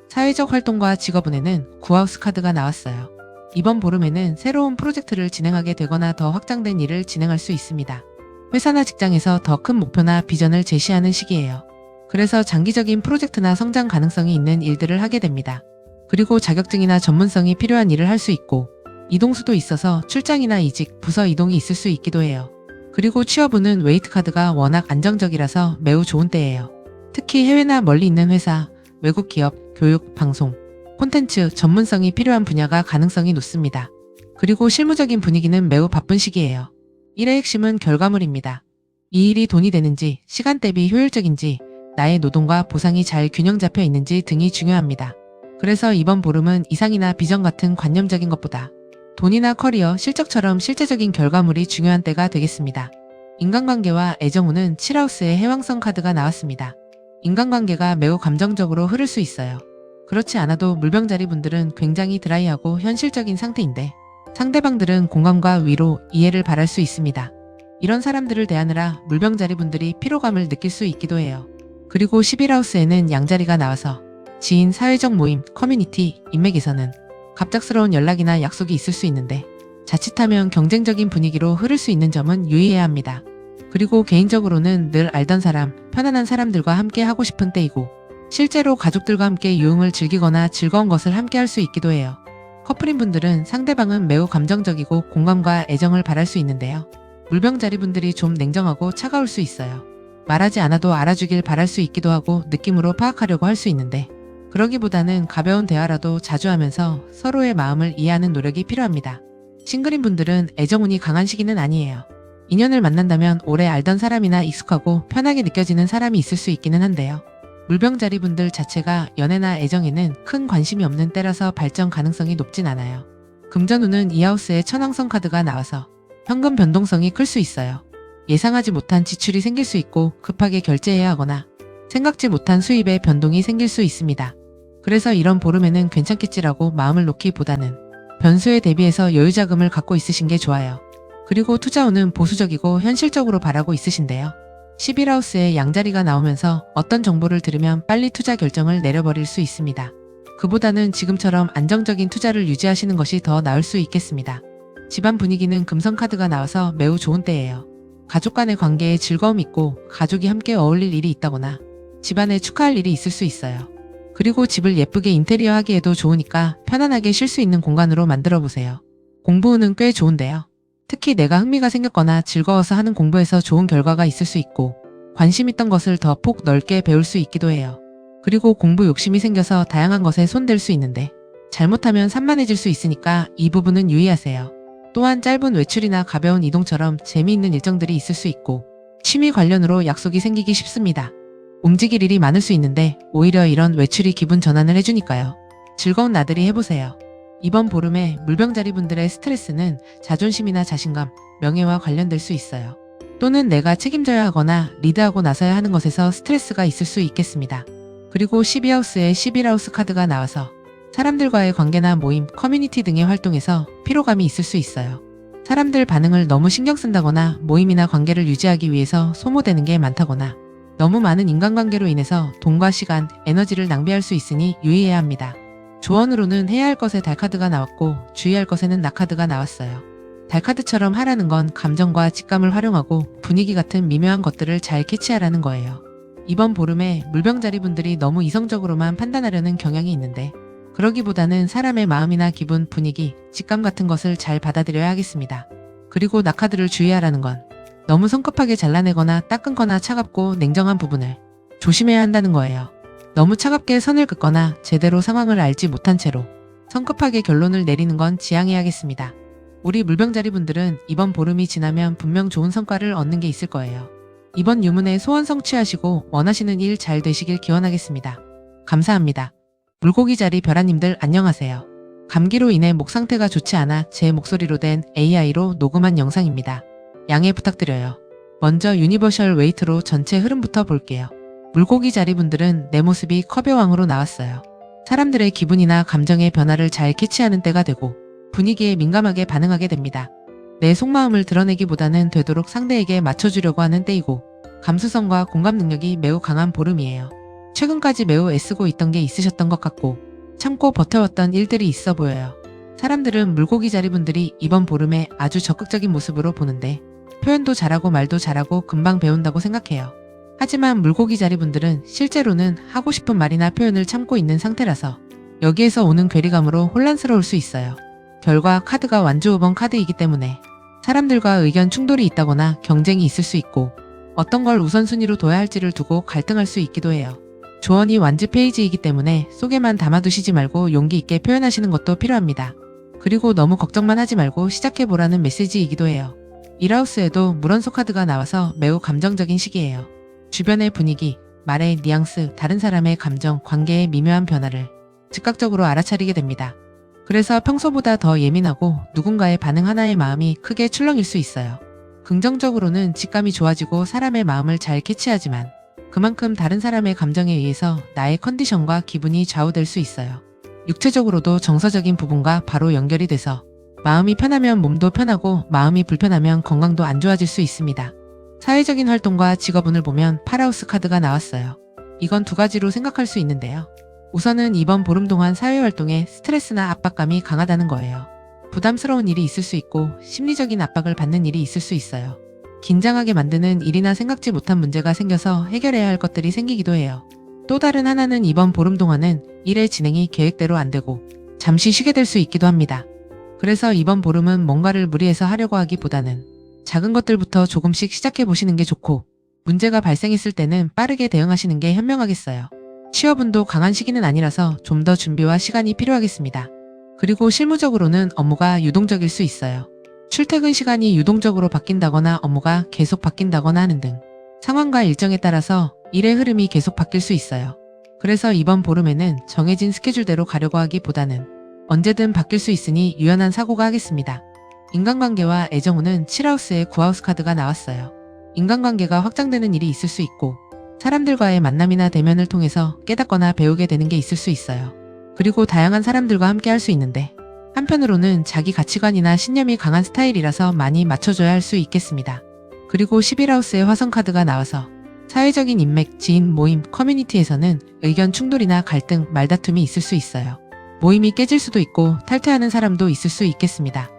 사회적 활동과 직업운에는 9하우스 카드가 나왔어요. 이번 보름에는 새로운 프로젝트를 진행하게 되거나 더 확장된 일을 진행할 수 있습니다. 회사나 직장에서 더 큰 목표나 비전을 제시하는 시기예요. 그래서 장기적인 프로젝트나 성장 가능성이 있는 일들을 하게 됩니다. 그리고 자격증이나 전문성이 필요한 일을 할 수 있고 이동수도 있어서 출장이나 이직, 부서 이동이 있을 수 있기도 해요. 그리고 취업운은 웨이트 카드가 워낙 안정적이라서 매우 좋은 때예요. 특히 해외나 멀리 있는 회사, 외국 기업, 교육, 방송, 콘텐츠, 전문성이 필요한 분야가 가능성이 높습니다. 그리고 실무적인 분위기는 매우 바쁜 시기예요. 일의 핵심은 결과물입니다. 이 일이 돈이 되는지, 시간 대비 효율적인지, 나의 노동과 보상이 잘 균형 잡혀 있는지 등이 중요합니다. 그래서 이번 보름은 이상이나 비전 같은 관념적인 것보다 돈이나 커리어, 실적처럼 실제적인 결과물이 중요한 때가 되겠습니다. 인간관계와 애정운은 7하우스의 해왕성 카드가 나왔습니다. 인간관계가 매우 감정적으로 흐를 수 있어요. 그렇지 않아도 물병자리 분들은 굉장히 드라이하고 현실적인 상태인데 상대방들은 공감과 위로, 이해를 바랄 수 있습니다. 이런 사람들을 대하느라 물병자리 분들이 피로감을 느낄 수 있기도 해요. 그리고 11하우스에는 양자리가 나와서 지인, 사회적 모임, 커뮤니티, 인맥에서는 갑작스러운 연락이나 약속이 있을 수 있는데 자칫하면 경쟁적인 분위기로 흐를 수 있는 점은 유의해야 합니다. 그리고 개인적으로는 늘 알던 사람, 편안한 사람들과 함께 하고 싶은 때이고 실제로 가족들과 함께 유흥을 즐기거나 즐거운 것을 함께 할 수 있기도 해요. 커플인 분들은 상대방은 매우 감정적이고 공감과 애정을 바랄 수 있는데요. 물병자리 분들이 좀 냉정하고 차가울 수 있어요. 말하지 않아도 알아주길 바랄 수 있기도 하고 느낌으로 파악하려고 할 수 있는데 그러기보다는 가벼운 대화라도 자주 하면서 서로의 마음을 이해하는 노력이 필요합니다. 싱글인 분들은 애정운이 강한 시기는 아니에요. 인연을 만난다면 오래 알던 사람이나 익숙하고 편하게 느껴지는 사람이 있을 수 있기는 한데요. 물병자리 분들 자체가 연애나 애정에는 큰 관심이 없는 때라서 발전 가능성이 높진 않아요. 금전운은 2하우스에 천왕성 카드가 나와서 현금 변동성이 클 수 있어요. 예상하지 못한 지출이 생길 수 있고 급하게 결제해야 하거나 생각지 못한 수입에 변동이 생길 수 있습니다. 그래서 이런 보름에는 괜찮겠지라고 마음을 놓기보다는 변수에 대비해서 여유자금을 갖고 있으신 게 좋아요. 그리고 투자운은 보수적이고 현실적으로 바라고 있으신데요. 11하우스에 양자리가 나오면서 어떤 정보를 들으면 빨리 투자 결정을 내려버릴 수 있습니다. 그보다는 지금처럼 안정적인 투자를 유지하시는 것이 더 나을 수 있겠습니다. 집안 분위기는 금성 카드가 나와서 매우 좋은 때예요. 가족 간의 관계에 즐거움이 있고 가족이 함께 어울릴 일이 있다거나 집안에 축하할 일이 있을 수 있어요. 그리고 집을 예쁘게 인테리어 하기에도 좋으니까 편안하게 쉴 수 있는 공간으로 만들어 보세요. 공부운은 꽤 좋은데요. 특히 내가 흥미가 생겼거나 즐거워서 하는 공부에서 좋은 결과가 있을 수 있고 관심 있던 것을 더 폭 넓게 배울 수 있기도 해요. 그리고 공부 욕심이 생겨서 다양한 것에 손댈 수 있는데 잘못하면 산만해질 수 있으니까 이 부분은 유의하세요. 또한 짧은 외출이나 가벼운 이동처럼 재미있는 일정들이 있을 수 있고 취미 관련으로 약속이 생기기 쉽습니다. 움직일 일이 많을 수 있는데 오히려 이런 외출이 기분 전환을 해주니까요. 즐거운 나들이 해보세요. 이번 보름에 물병자리분들의 스트레스는 자존심이나 자신감, 명예와 관련될 수 있어요. 또는 내가 책임져야 하거나 리드하고 나서야 하는 것에서 스트레스가 있을 수 있겠습니다. 그리고 12하우스에 11하우스 카드가 나와서 사람들과의 관계나 모임, 커뮤니티 등의 활동에서 피로감이 있을 수 있어요. 사람들 반응을 너무 신경 쓴다거나 모임이나 관계를 유지하기 위해서 소모되는 게 많다거나 너무 많은 인간관계로 인해서 돈과 시간, 에너지를 낭비할 수 있으니 유의해야 합니다. 조언으로는 해야 할 것에 달 카드가 나왔고 주의할 것에는 나 카드가 나왔어요. 달 카드처럼 하라는 건 감정과 직감을 활용하고 분위기 같은 미묘한 것들을 잘 캐치하라는 거예요. 이번 보름에 물병자리 분들이 너무 이성적으로만 판단하려는 경향이 있는데 그러기보다는 사람의 마음이나 기분, 분위기, 직감 같은 것을 잘 받아들여야 하겠습니다. 그리고 나 카드를 주의하라는 건 너무 성급하게 잘라내거나 따끔거나 차갑고 냉정한 부분을 조심해야 한다는 거예요. 너무 차갑게 선을 긋거나 제대로 상황을 알지 못한 채로 성급하게 결론을 내리는 건 지양해야겠습니다. 우리 물병자리 분들은 이번 보름이 지나면 분명 좋은 성과를 얻는 게 있을 거예요. 이번 유문에 소원 성취하시고 원하시는 일 잘 되시길 기원하겠습니다. 감사합니다. 물고기 자리 별아님들 안녕하세요. 감기로 인해 목 상태가 좋지 않아 제 목소리로 된 AI로 녹음한 영상입니다. 양해 부탁드려요. 먼저 유니버셜 웨이트로 전체 흐름부터 볼게요. 물고기 자리 분들은 내 모습이 컵의 왕으로 나왔어요. 사람들의 기분이나 감정의 변화를 잘 캐치하는 때가 되고 분위기에 민감하게 반응하게 됩니다. 내 속마음을 드러내기보다는 되도록 상대에게 맞춰주려고 하는 때이고 감수성과 공감 능력이 매우 강한 보름이에요. 최근까지 매우 애쓰고 있던 게 있으셨던 것 같고 참고 버텨왔던 일들이 있어 보여요. 사람들은 물고기 자리 분들이 이번 보름에 아주 적극적인 모습으로 보는데 표현도 잘하고 말도 잘하고 금방 배운다고 생각해요. 하지만 물고기 자리 분들은 실제로는 하고 싶은 말이나 표현을 참고 있는 상태라서 여기에서 오는 괴리감으로 혼란스러울 수 있어요. 결과 카드가 완주 5번 카드이기 때문에 사람들과 의견 충돌이 있다거나 경쟁이 있을 수 있고 어떤 걸 우선순위로 둬야 할지를 두고 갈등할 수 있기도 해요. 조언이 완지 페이지이기 때문에 속에만 담아두시지 말고 용기 있게 표현하시는 것도 필요합니다. 그리고 너무 걱정만 하지 말고 시작해보라는 메시지이기도 해요. 1하우스에도 물원소 카드가 나와서 매우 감정적인 시기예요. 주변의 분위기, 말의 뉘앙스, 다른 사람의 감정, 관계의 미묘한 변화를 즉각적으로 알아차리게 됩니다. 그래서 평소보다 더 예민하고 누군가의 반응 하나의 마음이 크게 출렁일 수 있어요. 긍정적으로는 직감이 좋아지고 사람의 마음을 잘 캐치하지만 그만큼 다른 사람의 감정에 의해서 나의 컨디션과 기분이 좌우될 수 있어요. 육체적으로도 정서적인 부분과 바로 연결이 돼서 마음이 편하면 몸도 편하고 마음이 불편하면 건강도 안 좋아질 수 있습니다. 사회적인 활동과 직업운을 보면 8하우스 카드가 나왔어요. 이건 두 가지로 생각할 수 있는데요. 우선은 이번 보름 동안 사회활동에 스트레스나 압박감이 강하다는 거예요. 부담스러운 일이 있을 수 있고 심리적인 압박을 받는 일이 있을 수 있어요. 긴장하게 만드는 일이나 생각지 못한 문제가 생겨서 해결해야 할 것들이 생기기도 해요. 또 다른 하나는 이번 보름 동안은 일의 진행이 계획대로 안 되고 잠시 쉬게 될 수 있기도 합니다. 그래서 이번 보름은 뭔가를 무리해서 하려고 하기보다는 작은 것들부터 조금씩 시작해 보시는 게 좋고 문제가 발생했을 때는 빠르게 대응하시는 게 현명하겠어요. 취업운도 강한 시기는 아니라서 좀 더 준비와 시간이 필요하겠습니다. 그리고 실무적으로는 업무가 유동적일 수 있어요. 출퇴근 시간이 유동적으로 바뀐다거나 업무가 계속 바뀐다거나 하는 등 상황과 일정에 따라서 일의 흐름이 계속 바뀔 수 있어요. 그래서 이번 보름에는 정해진 스케줄대로 가려고 하기보다는 언제든 바뀔 수 있으니 유연한 사고가 하겠습니다. 인간관계와 애정운은 7하우스에 9하우스 카드가 나왔어요. 인간관계가 확장되는 일이 있을 수 있고 사람들과의 만남이나 대면을 통해서 깨닫거나 배우게 되는 게 있을 수 있어요. 그리고 다양한 사람들과 함께 할 수 있는데 한편으로는 자기 가치관이나 신념이 강한 스타일이라서 많이 맞춰줘야 할 수 있겠습니다. 그리고 11하우스의 화성 카드가 나와서 사회적인 인맥, 지인, 모임, 커뮤니티에서는 의견 충돌이나 갈등, 말다툼이 있을 수 있어요. 모임이 깨질 수도 있고 탈퇴하는 사람도 있을 수 있겠습니다.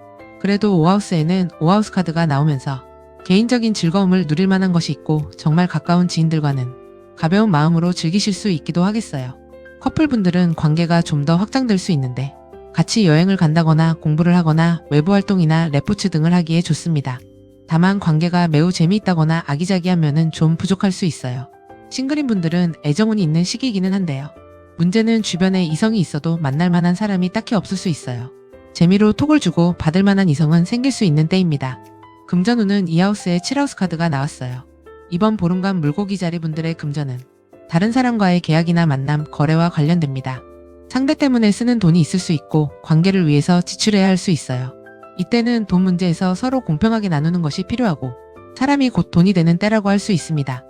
그래도 5하우스에는 5하우스 카드가 나오면서 개인적인 즐거움을 누릴 만한 것이 있고 정말 가까운 지인들과는 가벼운 마음으로 즐기실 수 있기도 하겠어요. 커플분들은 관계가 좀 더 확장될 수 있는데 같이 여행을 간다거나 공부를 하거나 외부 활동이나 레포츠 등을 하기에 좋습니다. 다만 관계가 매우 재미있다거나 아기자기한 면은 좀 부족할 수 있어요. 싱글인 분들은 애정운이 있는 시기이기는 한데요. 문제는 주변에 이성이 있어도 만날 만한 사람이 딱히 없을 수 있어요. 재미로 톡을 주고 받을 만한 이성은 생길 수 있는 때입니다. 금전운은 이하우스의 7하우스 카드가 나왔어요. 이번 보름간 물고기 자리 분들의 금전은 다른 사람과의 계약이나 만남, 거래와 관련됩니다. 상대 때문에 쓰는 돈이 있을 수 있고 관계를 위해서 지출해야 할 수 있어요. 이때는 돈 문제에서 서로 공평하게 나누는 것이 필요하고 사람이 곧 돈이 되는 때라고 할 수 있습니다.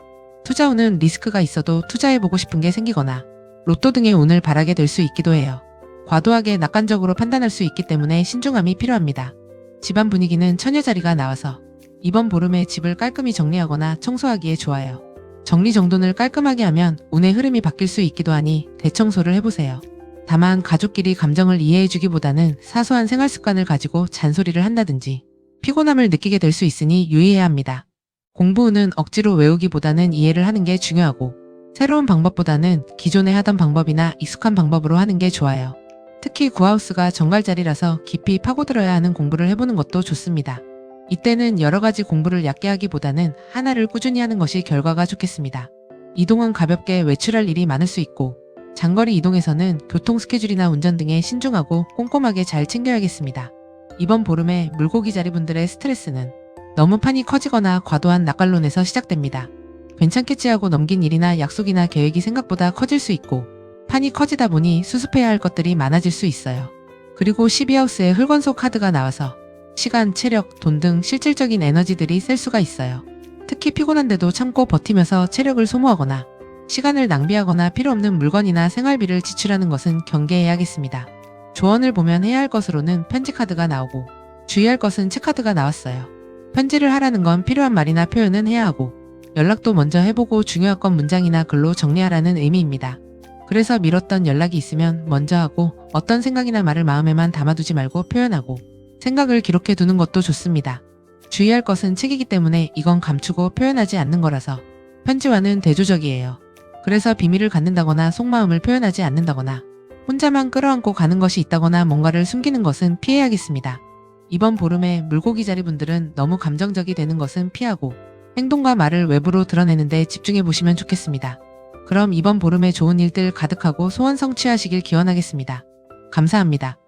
투자운은 리스크가 있어도 투자해보고 싶은 게 생기거나 로또 등의 운을 바라게 될 수 있기도 해요. 과도하게 낙관적으로 판단할 수 있기 때문에 신중함이 필요합니다. 집안 분위기는 처녀자리가 나와서 이번 보름에 집을 깔끔히 정리하거나 청소하기에 좋아요. 정리정돈을 깔끔하게 하면 운의 흐름이 바뀔 수 있기도 하니 대청소를 해보세요. 다만 가족끼리 감정을 이해해주기보다는 사소한 생활습관을 가지고 잔소리를 한다든지 피곤함을 느끼게 될 수 있으니 유의해야 합니다. 공부운은 억지로 외우기보다는 이해를 하는 게 중요하고 새로운 방법보다는 기존에 하던 방법이나 익숙한 방법으로 하는 게 좋아요. 특히 구하우스가 정갈자리라서 깊이 파고들어야 하는 공부를 해보는 것도 좋습니다. 이때는 여러 가지 공부를 얕게 하기보다는 하나를 꾸준히 하는 것이 결과가 좋겠습니다. 이동은 가볍게 외출할 일이 많을 수 있고 장거리 이동에서는 교통 스케줄이나 운전 등에 신중하고 꼼꼼하게 잘 챙겨야겠습니다. 이번 보름에 물고기 자리분들의 스트레스는 너무 판이 커지거나 과도한 낙관론에서 시작됩니다. 괜찮겠지 하고 넘긴 일이나 약속이나 계획이 생각보다 커질 수 있고 판이 커지다 보니 수습해야 할 것들이 많아질 수 있어요. 그리고 12하우스에 흙원소 카드가 나와서 시간, 체력, 돈 등 실질적인 에너지들이 셀 수가 있어요. 특히 피곤한데도 참고 버티면서 체력을 소모하거나 시간을 낭비하거나 필요 없는 물건이나 생활비를 지출하는 것은 경계해야겠습니다. 조언을 보면 해야 할 것으로는 편지 카드가 나오고 주의할 것은 체카드가 나왔어요. 편지를 하라는 건 필요한 말이나 표현은 해야 하고 연락도 먼저 해보고 중요한 건 문장이나 글로 정리하라는 의미입니다. 그래서 미뤘던 연락이 있으면 먼저 하고 어떤 생각이나 말을 마음에만 담아두지 말고 표현하고 생각을 기록해 두는 것도 좋습니다. 주의할 것은 책이기 때문에 이건 감추고 표현하지 않는 거라서 편지와는 대조적이에요. 그래서 비밀을 갖는다거나 속마음을 표현하지 않는다거나 혼자만 끌어안고 가는 것이 있다거나 뭔가를 숨기는 것은 피해야겠습니다. 이번 보름에 물고기 자리 분들은 너무 감정적이 되는 것은 피하고 행동과 말을 외부로 드러내는 데 집중해 보시면 좋겠습니다. 그럼 이번 보름에 좋은 일들 가득하고 소원 성취하시길 기원하겠습니다. 감사합니다.